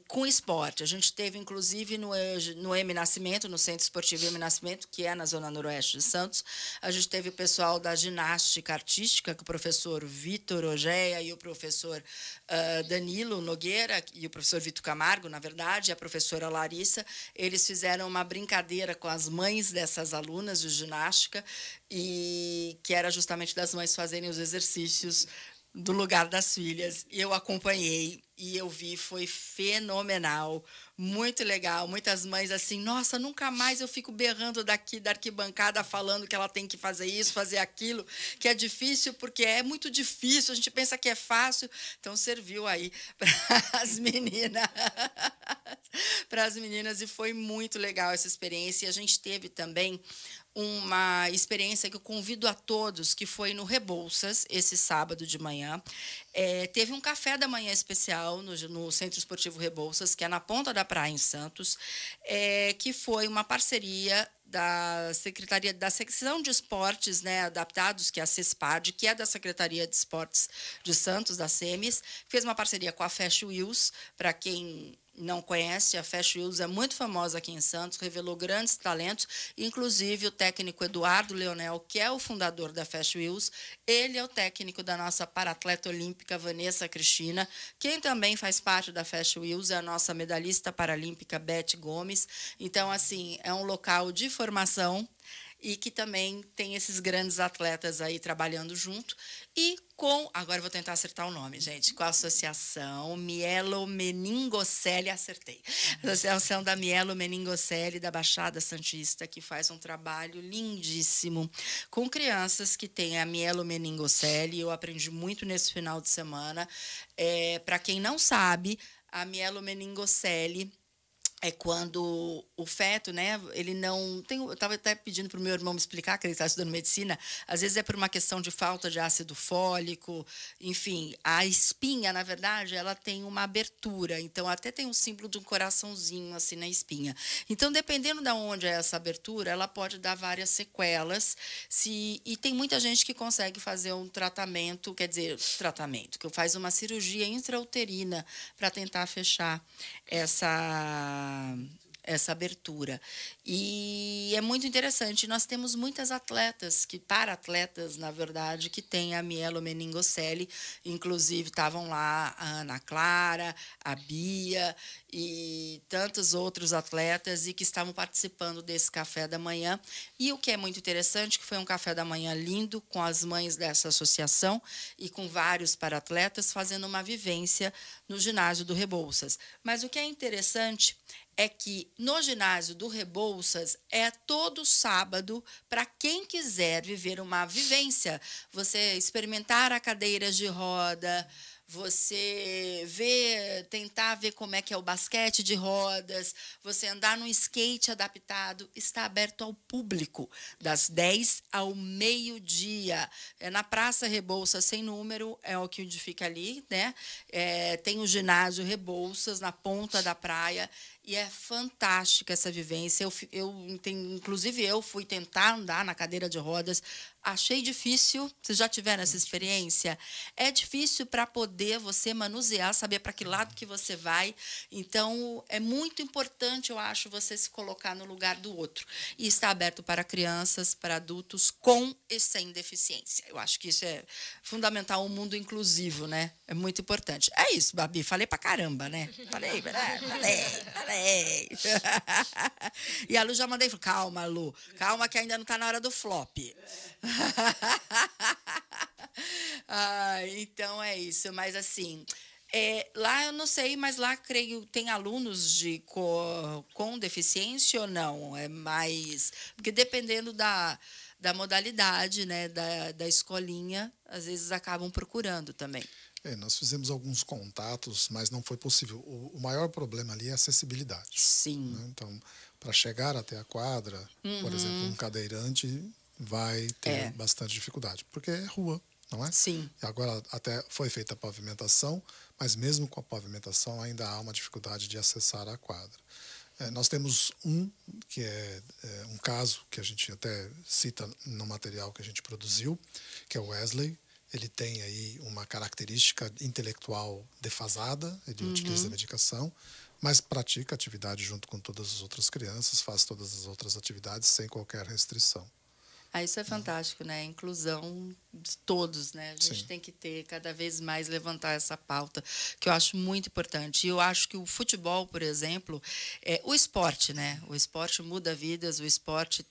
com esporte. A gente teve, inclusive, no M Nascimento, no Centro Esportivo M Nascimento, que é na Zona Noroeste de Santos, a gente teve o pessoal da ginástica artística, com o professor Vitor Ogea e o professor Danilo Nogueira, e o professor Vitor Camargo, na verdade, e a professora Larissa. Eles fizeram uma brincadeira com as mães dessas alunas de ginástica, e que era justamente das mães fazerem os exercícios do lugar das filhas. E eu acompanhei e eu vi, foi fenomenal, muito legal. Muitas mães assim, nossa, nunca mais eu fico berrando daqui da arquibancada falando que ela tem que fazer isso, fazer aquilo, que é difícil, porque é muito difícil, a gente pensa que é fácil. Então serviu aí para as meninas. Para as meninas, e foi muito legal essa experiência. E a gente teve também uma experiência que eu convido a todos, que foi no Rebouças, esse sábado de manhã. Teve um café da manhã especial no Centro Esportivo Rebouças, que é na Ponta da Praia, em Santos, que foi uma parceria da Secretaria da Secção de Esportes, adaptados, que é a CESPAD, que é da Secretaria de Esportes de Santos, da SEMES, fez uma parceria com a Fashion Wheels. Para quem não conhece, a Fashion Wheels é muito famosa aqui em Santos, revelou grandes talentos, inclusive o técnico Eduardo Leonel, que é o fundador da Fashion Wheels, ele é o técnico da nossa paratleta olímpica Vanessa Cristina. Quem também faz parte da Fashion Wheels é a nossa medalhista paralímpica Beth Gomes. Então, assim, é um local de formação e que também tem esses grandes atletas aí trabalhando junto. E agora eu vou tentar acertar o nome, gente, com a Associação Mielomeningocele, acertei. Associação da Mielomeningocele da Baixada Santista, que faz um trabalho lindíssimo com crianças que têm a mielomeningocele. Eu aprendi muito nesse final de semana. Para quem não sabe, a mielomeningocele é quando o feto, ele não tem. Eu estava até pedindo para o meu irmão me explicar, que ele está estudando medicina. Às vezes é por uma questão de falta de ácido fólico, enfim. A espinha, na verdade, ela tem uma abertura. Então, até tem um símbolo de um coraçãozinho assim na espinha. Então, dependendo de onde é essa abertura, ela pode dar várias sequelas. E tem muita gente que consegue fazer um tratamento, que faz uma cirurgia intrauterina para tentar fechar essa abertura. E é muito interessante. Nós temos muitas atletas, para-atletas, na verdade, que têm a mielomeningocele. Inclusive, estavam lá a Ana Clara, a Bia e tantos outros atletas e que estavam participando desse café da manhã. E o que é muito interessante, que foi um café da manhã lindo, com as mães dessa associação e com vários para-atletas fazendo uma vivência no ginásio do Rebouças. Mas o que é interessante é que no ginásio do Rebouças é todo sábado para quem quiser viver uma vivência. Você experimentar a cadeira de roda, você tentar ver como é que é o basquete de rodas, você andar num skate adaptado, está aberto ao público, das 10 ao meio-dia. É na Praça Rebouças, sem número, é o que fica ali, Tem o ginásio Rebouças, na Ponta da Praia, E é fantástica essa vivência. Inclusive, eu fui tentar andar na cadeira de rodas. Achei difícil. Vocês já tiveram essa experiência? É difícil para poder você manusear, saber para que lado que você vai. Então, é muito importante, eu acho, você se colocar no lugar do outro. E está aberto para crianças, para adultos com e sem deficiência. Eu acho que isso é fundamental, um mundo inclusivo, né? É muito importante. É isso, Babi. Falei pra caramba, né? Falei. E a Lu já mandei. Calma, Lu. Calma que ainda não está na hora do flop. Então é isso. Mas assim, lá eu não sei, mas lá creio tem alunos com deficiência ou não? É mais. Porque dependendo da modalidade, né, da escolinha, às vezes acabam procurando também. Nós fizemos alguns contatos, mas não foi possível. O maior problema ali é a acessibilidade. Sim. Né? Então, para chegar até a quadra, por exemplo, um cadeirante vai ter bastante dificuldade, porque é rua, não é? Sim. Agora até foi feita a pavimentação, mas mesmo com a pavimentação ainda há uma dificuldade de acessar a quadra. Nós temos que é um caso que a gente até cita no material que a gente produziu, que é o Wesley. Ele tem aí uma característica intelectual defasada, ele utiliza a medicação, mas pratica atividade junto com todas as outras crianças, faz todas as outras atividades sem qualquer restrição. Isso é fantástico, né? A inclusão de todos, né? A gente tem que ter cada vez mais levantar essa pauta, que eu acho muito importante. E eu acho que o futebol, por exemplo, o esporte, né? O esporte muda vidas, o esporte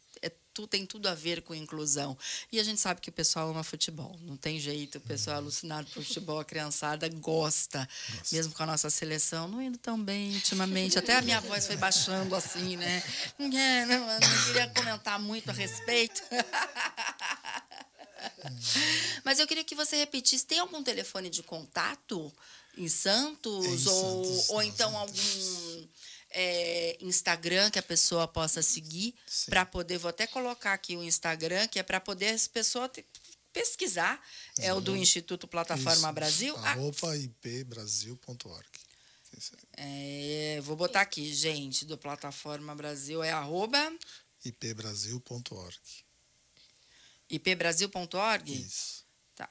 tem tudo a ver com inclusão. E a gente sabe que o pessoal ama futebol, não tem jeito. O pessoal é alucinado por futebol, a criançada gosta. Mesmo com a nossa seleção não indo tão bem ultimamente. Até a minha voz foi baixando assim, né? Não queria comentar muito a respeito. Mas eu queria que você repetisse. Tem algum telefone de contato em Santos? Ou então algum Instagram que a pessoa possa seguir para poder... Vou até colocar aqui o Instagram, que é para poder as pessoas pesquisar. É o do Instituto Plataforma Brasil. @ipbrasil.org. Vou botar aqui, gente, do Plataforma Brasil. É @ipbrasil.org. ipbrasil.org? Isso. Tá.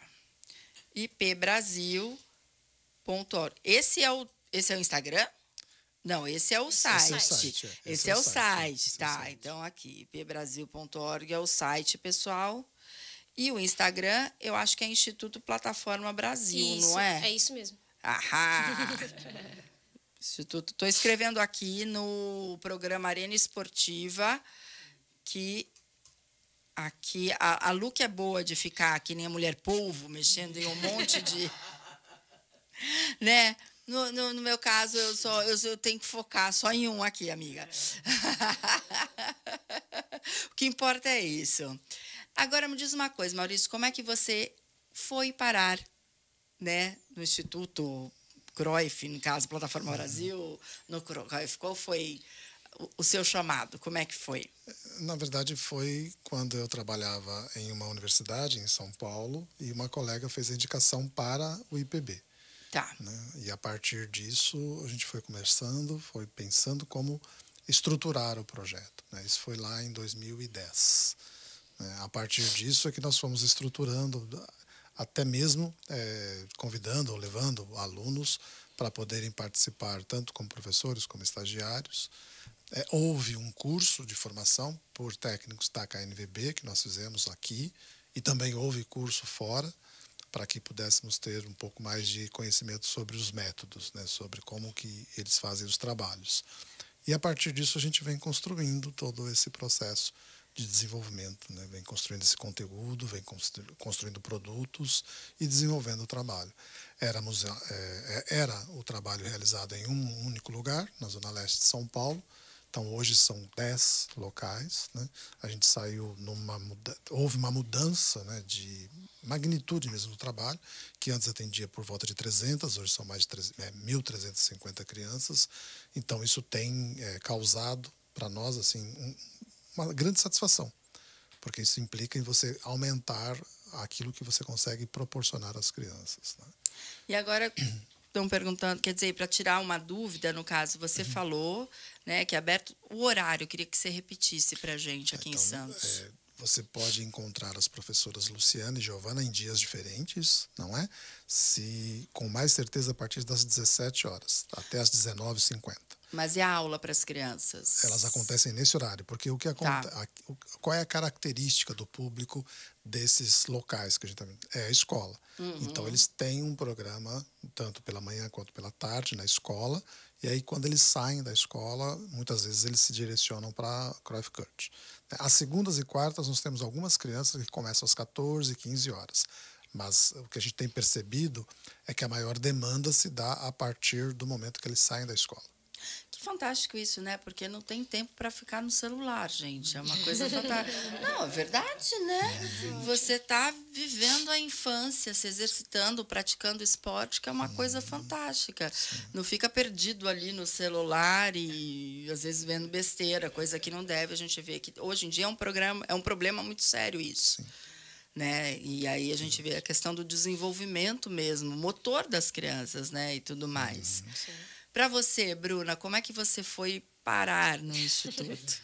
ipbrasil.org. Esse é o Instagram? Não, esse é o site. Esse é o site, tá? Então, aqui, ipbrasil.org é o site, pessoal. E o Instagram, eu acho que é Instituto Plataforma Brasil, não é? É isso mesmo. Instituto. Estou escrevendo aqui no programa Arena Esportiva que aqui a Lu que é boa de ficar que nem a mulher polvo, mexendo em um monte de... né? No meu caso, eu tenho que focar só em um aqui, amiga. O que importa é isso. Agora, me diz uma coisa, Maurício, como é que você foi parar, né, no Instituto Cruyff, no caso, Plataforma Brasil, no Cruyff? Qual foi o seu chamado? Como é que foi? Na verdade, foi quando eu trabalhava em uma universidade em São Paulo e uma colega fez a indicação para o IPB. Tá. Né? E a partir disso a gente foi conversando, foi pensando como estruturar o projeto. Né? Isso foi lá em 2010. Né? A partir disso é que nós fomos estruturando, até mesmo convidando ou levando alunos para poderem participar tanto como professores como estagiários. Houve um curso de formação por técnicos da KNVB que nós fizemos aqui e também houve curso fora, para que pudéssemos ter um pouco mais de conhecimento sobre os métodos, né, sobre como que eles fazem os trabalhos. E a partir disso a gente vem construindo todo esse processo de desenvolvimento, né, vem construindo esse conteúdo, vem construindo produtos e desenvolvendo o trabalho. Era o trabalho realizado em um único lugar, na Zona Leste de São Paulo. Então, hoje são 10 locais. Né? A gente saiu houve uma mudança, né, de magnitude mesmo do trabalho, que antes atendia por volta de 300, hoje são mais de 1.350 crianças. Então, isso tem causado para nós assim, uma grande satisfação, porque isso implica em você aumentar aquilo que você consegue proporcionar às crianças. Né? E agora, estão perguntando, quer dizer, para tirar uma dúvida, no caso, você falou, né, que é aberto o horário. Eu queria que você repetisse para a gente aqui em Santos. Você pode encontrar as professoras Luciana e Giovana em dias diferentes, não é? Com mais certeza a partir das 17 horas, até as 19h50. Mas e a aula para as crianças? Elas acontecem nesse horário, porque qual é a característica do público desses locais que a gente é a escola. Então eles têm um programa tanto pela manhã quanto pela tarde na escola, e aí quando eles saem da escola, muitas vezes eles se direcionam para Cruyff Kurt. Às segundas e quartas nós temos algumas crianças que começam às 14, 15 horas. Mas o que a gente tem percebido é que a maior demanda se dá a partir do momento que eles saem da escola. Que fantástico isso, né? Porque não tem tempo para ficar no celular, gente. É uma coisa fantástica. Não, é verdade, né? Você está vivendo a infância, se exercitando, praticando esporte, que é uma coisa fantástica. Não fica perdido ali no celular e às vezes vendo besteira, coisa que não deve. A gente vê que hoje em dia é um problema muito sério isso. Sim. Né? E aí a gente vê a questão do desenvolvimento mesmo, motor das crianças, né? E tudo mais. Para você, Bruna, como é que você foi parar no Instituto?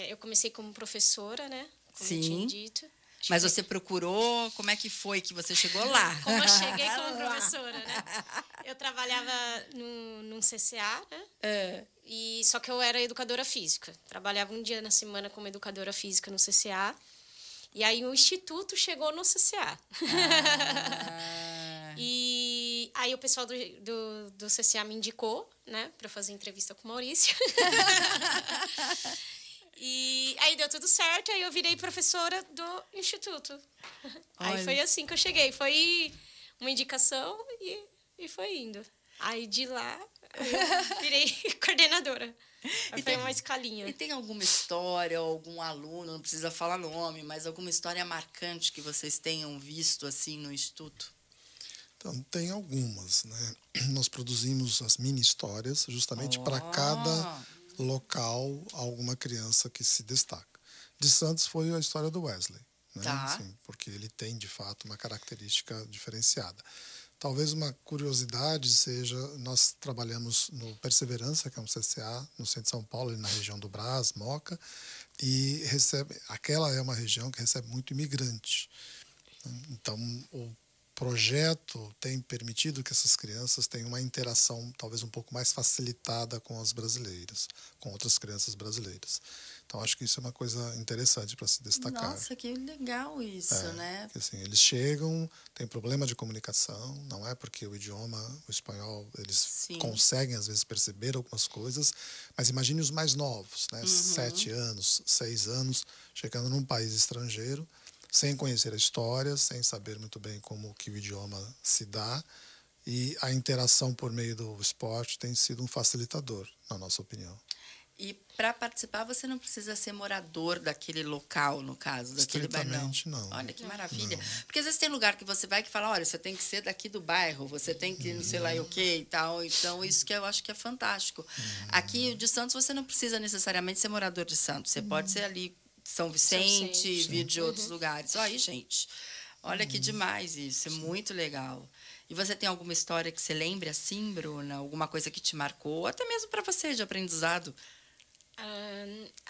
Eu comecei como professora, né? Como eu Sim. tinha dito. Mas você procurou, como é que foi que você chegou lá? Como eu cheguei como professora, né? Eu trabalhava num CCA, né? Só que eu era educadora física. Trabalhava um dia na semana como educadora física no CCA. E aí o Instituto chegou no CCA. E aí o pessoal do CCA me indicou, né, para fazer entrevista com o Maurício. E aí deu tudo certo, aí eu virei professora do Instituto. Aí foi assim que eu cheguei, foi uma indicação e foi indo. Aí de lá eu virei coordenadora. Aí foi uma escalinha. E tem alguma história, algum aluno, não precisa falar nome, mas alguma história marcante que vocês tenham visto assim no Instituto? Então, tem algumas, né? Nós produzimos as mini histórias justamente para cada local alguma criança que se destaca. De Santos foi a história do Wesley, né? Assim, porque ele tem, de fato, uma característica diferenciada. Talvez uma curiosidade seja, nós trabalhamos no Perseverança, que é um CCA no centro de São Paulo, ali na região do Brás, Moca, e aquela é uma região que recebe muito imigrante. Então, o projeto tem permitido que essas crianças tenham uma interação talvez um pouco mais facilitada com as brasileiras, com outras crianças brasileiras. Então, acho que isso é uma coisa interessante para se destacar. Nossa, que legal isso, né? Porque, assim, eles chegam, tem problema de comunicação, não é porque o idioma, o espanhol, eles conseguem, às vezes, perceber algumas coisas, mas imagine os mais novos, né? 7 anos, 6 anos, chegando num país estrangeiro, sem conhecer a história, sem saber muito bem como que o idioma se dá, e a interação por meio do esporte tem sido um facilitador, na nossa opinião. E para participar você não precisa ser morador daquele local, no caso, daquele bairro, não. Olha que maravilha. Não. Porque às vezes tem lugar que você vai que fala, olha, você tem que ser daqui do bairro, você tem que não sei lá o quê e tal. Então, isso que eu acho que é fantástico. Aqui, de Santos, você não precisa necessariamente ser morador de Santos. Você pode ser ali São Vicente, vir de outros lugares. Olha aí, gente. Olha que demais isso. É muito legal. E você tem alguma história que você lembre assim, Bruna? Alguma coisa que te marcou? Até mesmo para você, de aprendizado?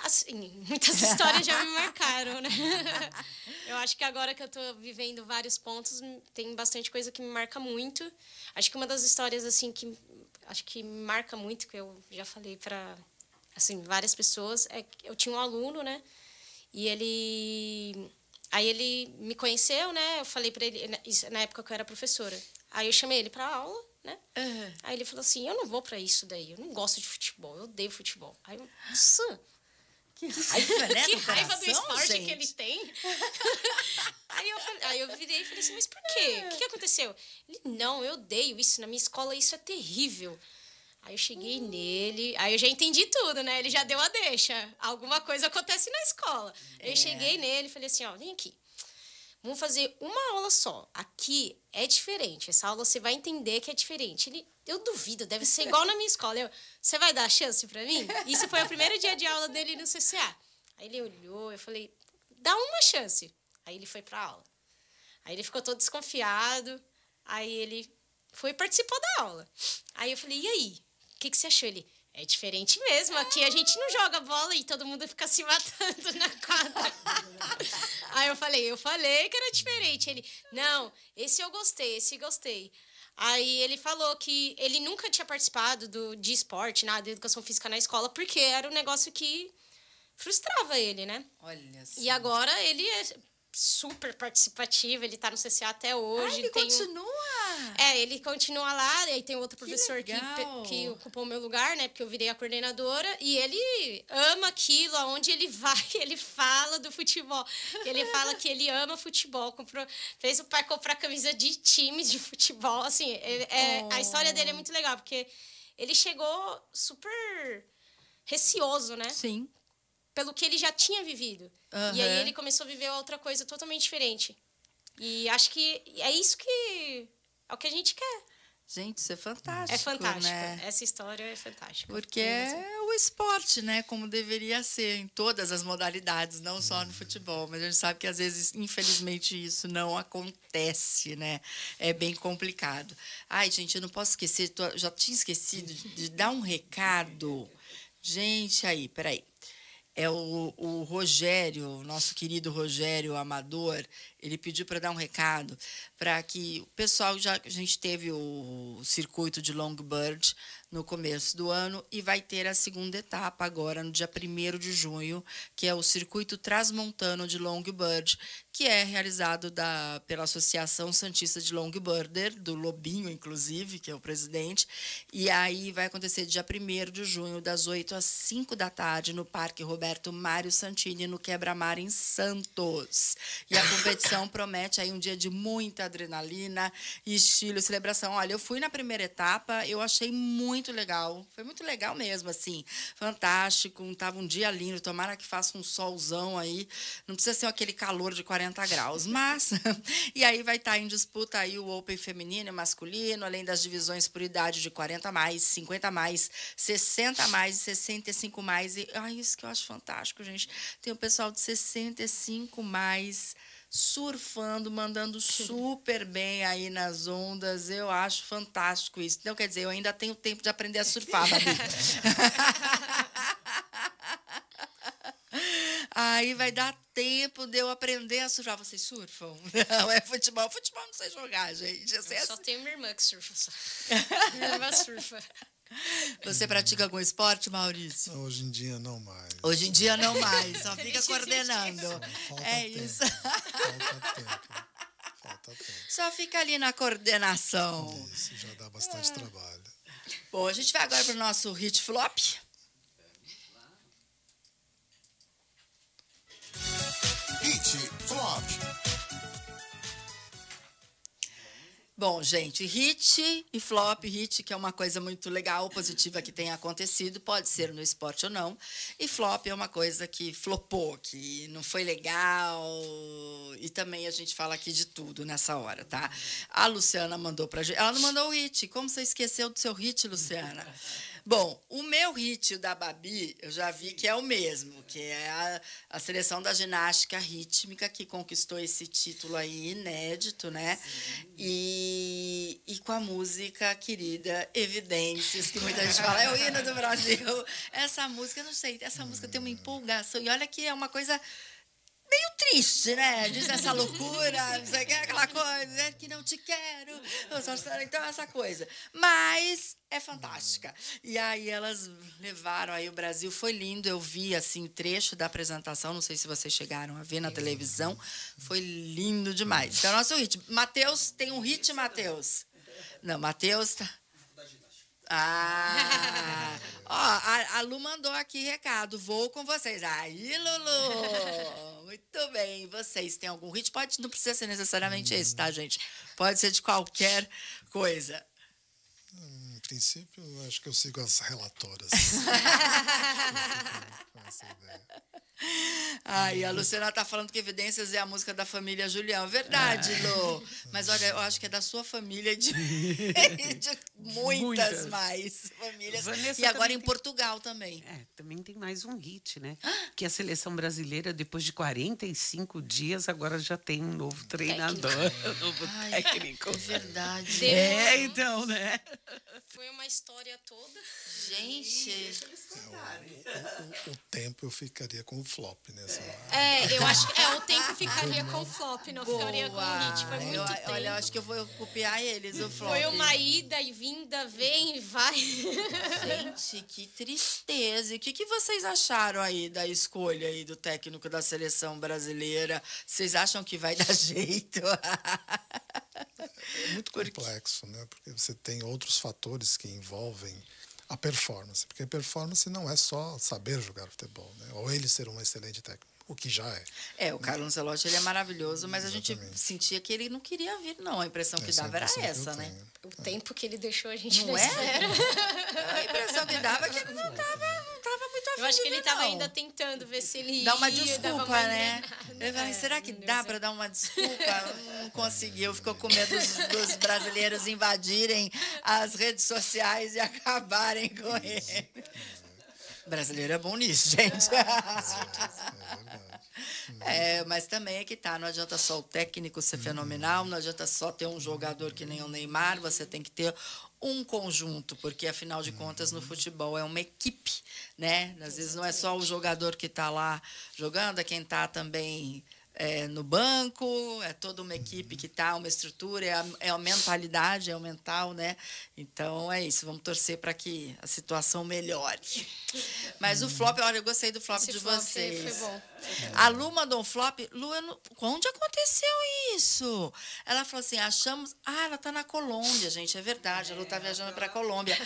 Assim, muitas histórias já me marcaram, né? Eu acho que agora que eu tô vivendo vários pontos, tem bastante coisa que me marca muito. Acho que uma das histórias, assim, que acho que me marca muito, que eu já falei para, assim, várias pessoas, é que eu tinha um aluno, né? E aí ele me conheceu, né? Eu falei para ele, na época que eu era professora. Aí eu chamei ele para aula, né? Aí ele falou assim, eu não vou para isso daí, eu não gosto de futebol, eu odeio futebol. Aí eu, nossa, que raiva, né, que raiva do esporte, gente, que ele tem. Aí eu virei e falei assim, mas por quê? O que aconteceu? Ele, não, eu odeio isso, na minha escola isso é terrível. Aí eu cheguei nele, aí eu já entendi tudo, né? Ele já deu a deixa. Alguma coisa acontece na escola. Eu cheguei nele e falei assim, ó, vem aqui. Vamos fazer uma aula só. Aqui é diferente. Essa aula você vai entender que é diferente. Ele, eu duvido, deve ser igual na minha escola. Você vai dar a chance pra mim? Isso foi o primeiro dia de aula dele no CCA. Aí ele olhou, eu falei, dá uma chance. Aí ele foi pra aula. Aí ele ficou todo desconfiado. Aí ele foi participar da aula. Aí eu falei, e aí? O que você achou? Ele, é diferente mesmo. Aqui a gente não joga bola e todo mundo fica se matando na quadra. Aí eu falei que era diferente. Ele, não, esse eu gostei. Aí ele falou que ele nunca tinha participado de esporte, nada, de educação física na escola, porque era um negócio que frustrava ele, né? Olha só. E agora ele é super participativo, ele tá no CCA até hoje. Ele continua? Ele continua lá, e aí tem outro professor que ocupou o meu lugar, né? Porque eu virei a coordenadora, e ele ama aquilo, aonde ele vai, ele fala do futebol. Ele fala que ele ama futebol, fez o pai comprar camisa de times de futebol, assim, a história dele é muito legal, porque ele chegou super receoso, né? Sim. Pelo que ele já tinha vivido. E aí ele começou a viver outra coisa totalmente diferente. E acho que é isso que é o que a gente quer. Gente, isso é fantástico. É fantástico. Né? Essa história é fantástica. Porque é o esporte, né? Como deveria ser em todas as modalidades, não só no futebol. Mas a gente sabe que, às vezes, infelizmente, isso não acontece, né? É bem complicado. Ai, gente, eu não posso esquecer, já tinha esquecido de dar um recado. Gente, aí, peraí. É o Rogério, nosso querido Rogério Amador, ele pediu para dar um recado para que o pessoal, a gente teve o circuito de Longboard no começo do ano e vai ter a segunda etapa agora, no dia 1º de junho, que é o circuito transmontano de Longboard, que é realizado pela Associação Santista de Longboarder, do Lobinho, inclusive, que é o presidente, e aí vai acontecer dia 1º de junho, das 8 às 5 da tarde, no Parque Roberto Mário Santini, no Quebra-Mar, em Santos. E a competição promete aí um dia de muita adrenalina, estilo, celebração. Olha, eu fui na primeira etapa, eu achei muito legal, foi muito legal mesmo, assim, fantástico, tava um dia lindo, tomara que faça um solzão aí, não precisa ser aquele calor de 40 graus, mas, e aí vai estar em disputa aí o Open feminino e masculino, além das divisões por idade de 40 mais, 50 mais, 60 mais e 65 mais, e isso que eu acho fantástico, gente, tem o pessoal de 65 mais, surfando, mandando super bem aí nas ondas. Eu acho fantástico isso. Então, quer dizer, eu ainda tenho tempo de aprender a surfar, Babi. Aí vai dar tempo de eu aprender a surfar. Vocês surfam? Não, é futebol. Futebol não sei jogar, gente. Eu só tenho minha irmã que surfa. Só. Minha irmã surfa. Você pratica algum esporte, Maurício? Não, hoje em dia não mais. Hoje em dia não mais, só fica coordenando. Falta É tempo. isso. Falta tempo. Só fica ali na coordenação. Isso já dá bastante trabalho. Bom, a gente vai agora para o nosso hit flop. Hit flop. Bom, gente, hit e flop, hit, que é uma coisa muito legal, positiva que tem acontecido, pode ser no esporte ou não, e flop é uma coisa que flopou, que não foi legal, e também a gente fala aqui de tudo nessa hora, tá? A Luciana mandou pra gente, ela não mandou o hit, como você esqueceu do seu hit, Luciana? Bom, o meu hit, o da Babi, eu já vi que é o mesmo, que é a seleção da ginástica rítmica, que conquistou esse título aí inédito, né? E com a música querida Evidências, que muita gente fala, é o hino do Brasil. Essa música, eu não sei, essa música tem uma empolgação. E olha que é uma coisa meio triste, né? Diz essa loucura, você quer aquela coisa, é que não te quero. Então, essa coisa. Mas é fantástica. E aí elas levaram aí o Brasil. Foi lindo, eu vi assim o trecho da apresentação, não sei se vocês chegaram a ver na televisão. Foi lindo demais. Então, nosso hit. Matheus, tem um hit, Matheus? Não, Matheus tá... a Lu mandou aqui recado. Vou com vocês. Aí, Lulu! Muito bem. Vocês têm algum hit? Não precisa ser necessariamente esse, tá, gente? Pode ser de qualquer coisa. Em princípio, acho que eu sigo as relatoras. Com essa ideia. Ai, a Luciana tá falando que Evidências é a música da família Julião. Verdade, Lu. Mas olha, eu acho que é da sua família e de muitas mais famílias. Vanessa E agora também em Portugal também. Também tem mais um hit, né? Que a seleção brasileira, depois de 45 dias, agora já tem um novo treinador, um novo técnico. É verdade. Então, né? Foi uma história toda. Gente, O tempo eu ficaria com o flop nessa. Eu acho que o tempo ficaria com flop, não ficaria com hit. Foi muito tempo. Olha, eu acho que eu vou copiar eles, o flop. Foi uma ida e vinda, vem e vai. Gente, que tristeza. E o que vocês acharam aí da escolha aí do técnico da seleção brasileira? Vocês acham que vai dar jeito? É muito complexo, né? Porque você tem outros fatores que envolvem a performance. Porque a performance não é só saber jogar futebol, né? Ou ele ser um excelente técnico, o que já é. O Carlo Ancelotti, ele é maravilhoso, mas Exatamente. a gente sentia que ele não queria vir, não. A impressão que Essa dava era impressão que eu essa, né? tenho. O tempo que ele deixou a gente Não na é? espera. A impressão que dava é que ele não tava muito afim Eu acho que de ele vir, estava não. ainda tentando ver se ele Dá uma ia, desculpa, dava uma né? engrenada. Eu falei, será que não deu dá certo. para dar uma desculpa? Não conseguiu, ficou com medo dos brasileiros invadirem as redes sociais e acabarem com ele. Brasileiro é bom nisso, gente. Mas também é que tá, não adianta só o técnico ser fenomenal, não adianta só ter um jogador que nem o Neymar, você tem que ter um conjunto, porque afinal de contas no futebol é uma equipe, né? Às vezes não é só o jogador que está lá jogando, é quem está também no banco, é toda uma equipe que está, uma estrutura, é a mentalidade, é o mental, né? Então é isso, vamos torcer para que a situação melhore. Mas o flop, olha, eu gostei do flop Esse de flop vocês. foi bom. A Lu mandou um flop. Lu, onde aconteceu isso? Ela falou assim, achamos... ela está na Colômbia, gente, é verdade. A Lu está viajando para a Colômbia.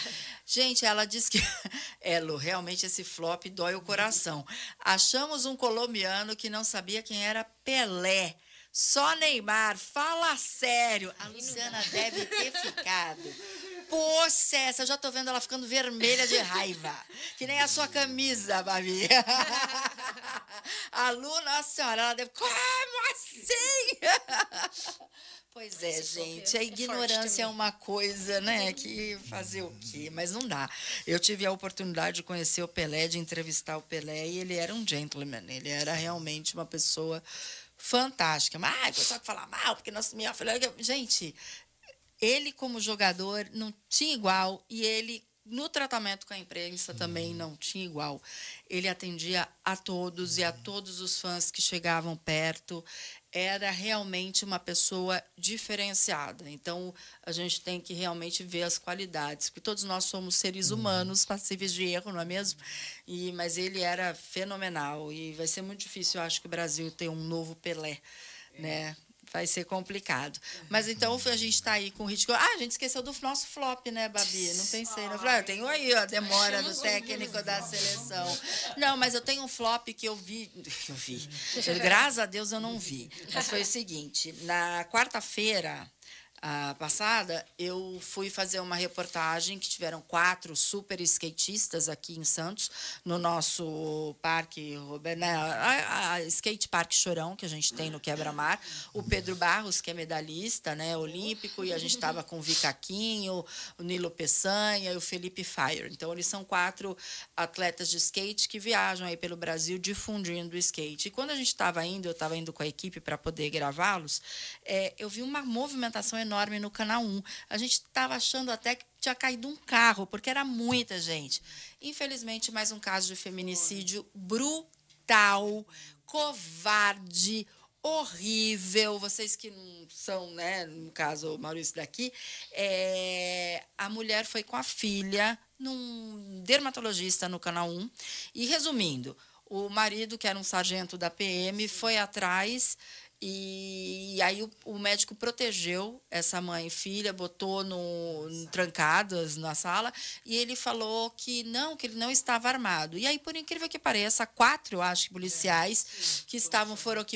Gente, ela disse que... Lu, realmente esse flop dói o coração. Achamos um colombiano que não sabia quem era Pelé. Só Neymar, fala sério. A Luciana deve ter ficado possessa. Eu já tô vendo ela ficando vermelha de raiva. Que nem a sua camisa, Babi. A Lu, nossa senhora, ela deve... Como assim? Pois é, gente, a ignorância é uma coisa, né, que fazer o quê? Mas não dá. Eu tive a oportunidade de conhecer o Pelé, de entrevistar o Pelé, e ele era um gentleman, ele era realmente uma pessoa fantástica. Mas, pessoal que fala mal, porque minha filha... Gente, ele como jogador não tinha igual, e ele... No tratamento com a imprensa também não tinha igual. Ele atendia a todos e a todos os fãs que chegavam perto. Era realmente uma pessoa diferenciada. Então, a gente tem que realmente ver as qualidades, porque todos nós somos seres humanos passíveis de erro, não é mesmo? Mas ele era fenomenal e vai ser muito difícil, eu acho, que o Brasil tenha um novo Pelé, né? Vai ser complicado. Mas então a gente está aí com o ritmo. A gente esqueceu do nosso flop, né, Babi? Não pensei. Não. Falei, eu tenho aí a demora do técnico da seleção. Não, mas eu tenho um flop que eu vi. Graças a Deus eu não vi. Mas foi o seguinte: na quarta-feira passada, eu fui fazer uma reportagem que tiveram 4 super skatistas aqui em Santos, no nosso parque, né, a Skate Park Chorão, que a gente tem no Quebra-Mar. O Pedro Barros, que é medalhista, né, olímpico, e a gente estava com o Vicaquinho, o Nilo Peçanha e o Felipe Fire. Então, eles são 4 atletas de skate que viajam aí pelo Brasil difundindo o skate. E quando a gente estava indo, eu estava indo com a equipe para poder gravá-los, eu vi uma movimentação enorme no Canal 1. A gente estava achando até que tinha caído um carro, porque era muita gente. Infelizmente, mais um caso de feminicídio brutal, covarde, horrível. Vocês que não são, né, no caso, o Maurício daqui, a mulher foi com a filha num dermatologista no Canal 1. E, resumindo, o marido, que era um sargento da PM, foi atrás... E aí o médico protegeu essa mãe e filha, botou trancadas na sala, e ele falou que ele não estava armado. E aí, por incrível que pareça, 4, eu acho, policiais que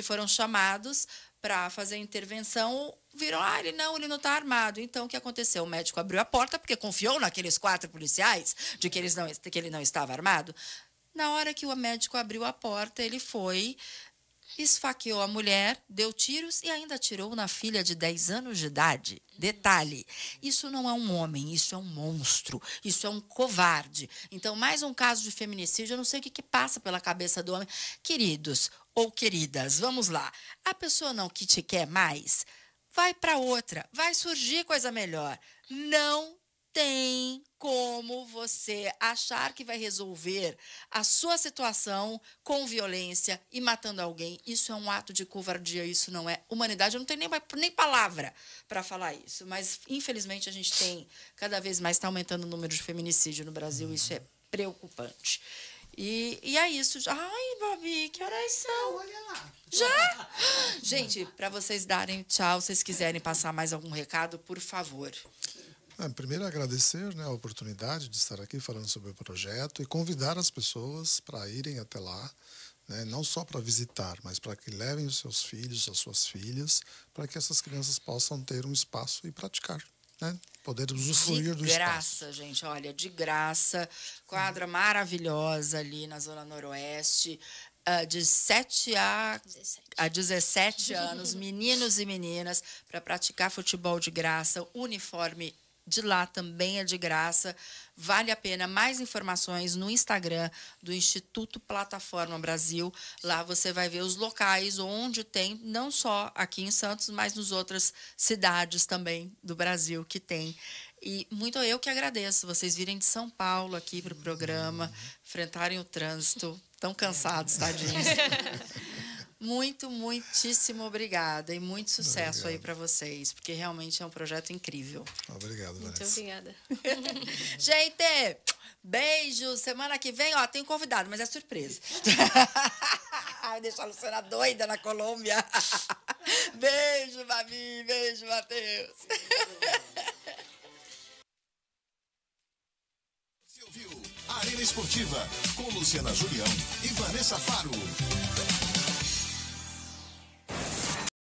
foram chamados para fazer a intervenção, viram, ele não está armado. Então, o que aconteceu? O médico abriu a porta, porque confiou naqueles 4 policiais de que ele não estava armado. Na hora que o médico abriu a porta, ele foi, esfaqueou a mulher, deu tiros e ainda atirou na filha de 10 anos de idade. Detalhe, isso não é um homem, isso é um monstro, isso é um covarde. Então, mais um caso de feminicídio, eu não sei o que passa pela cabeça do homem. Queridos ou queridas, vamos lá. A pessoa não que te quer mais, vai para outra, vai surgir coisa melhor. Não tem como você achar que vai resolver a sua situação com violência e matando alguém. Isso é um ato de covardia, isso não é humanidade. Eu não tenho nem palavra para falar isso, mas infelizmente a gente tem, cada vez mais está aumentando o número de feminicídio no Brasil, isso é preocupante. E é isso. Ai, Babi, que horas são? Olha lá. Já? Gente, para vocês darem tchau, se vocês quiserem passar mais algum recado, por favor. Primeiro, agradecer, né, a oportunidade de estar aqui falando sobre o projeto e convidar as pessoas para irem até lá, né, não só para visitar, mas para que levem os seus filhos, as suas filhas, para que essas crianças possam ter um espaço e praticar, né, poder usufruir do espaço. De graça, gente, olha, de graça, quadra maravilhosa ali na Zona Noroeste, de 7 a 17 anos, meninos e meninas, para praticar futebol de graça, uniforme de lá também é de graça, vale a pena. Mais informações no Instagram do Instituto Plataforma Brasil. Lá você vai ver os locais onde tem, não só aqui em Santos, mas nas outras cidades também do Brasil que tem. E muito eu que agradeço vocês virem de São Paulo aqui para o programa, enfrentarem o trânsito, tão cansados, tadinhos. Muitíssimo obrigada e muito sucesso aí para vocês, porque realmente é um projeto incrível. Obrigado, Vanessa. Muito obrigada. Gente, beijo. Semana que vem, ó, tem um convidado, mas é surpresa. Ai, deixa a Luciana doida na Colômbia. Beijo, Babi. Beijo, Matheus. Você ouviu Arena Esportiva com Luciana Julião e Vanessa Faro.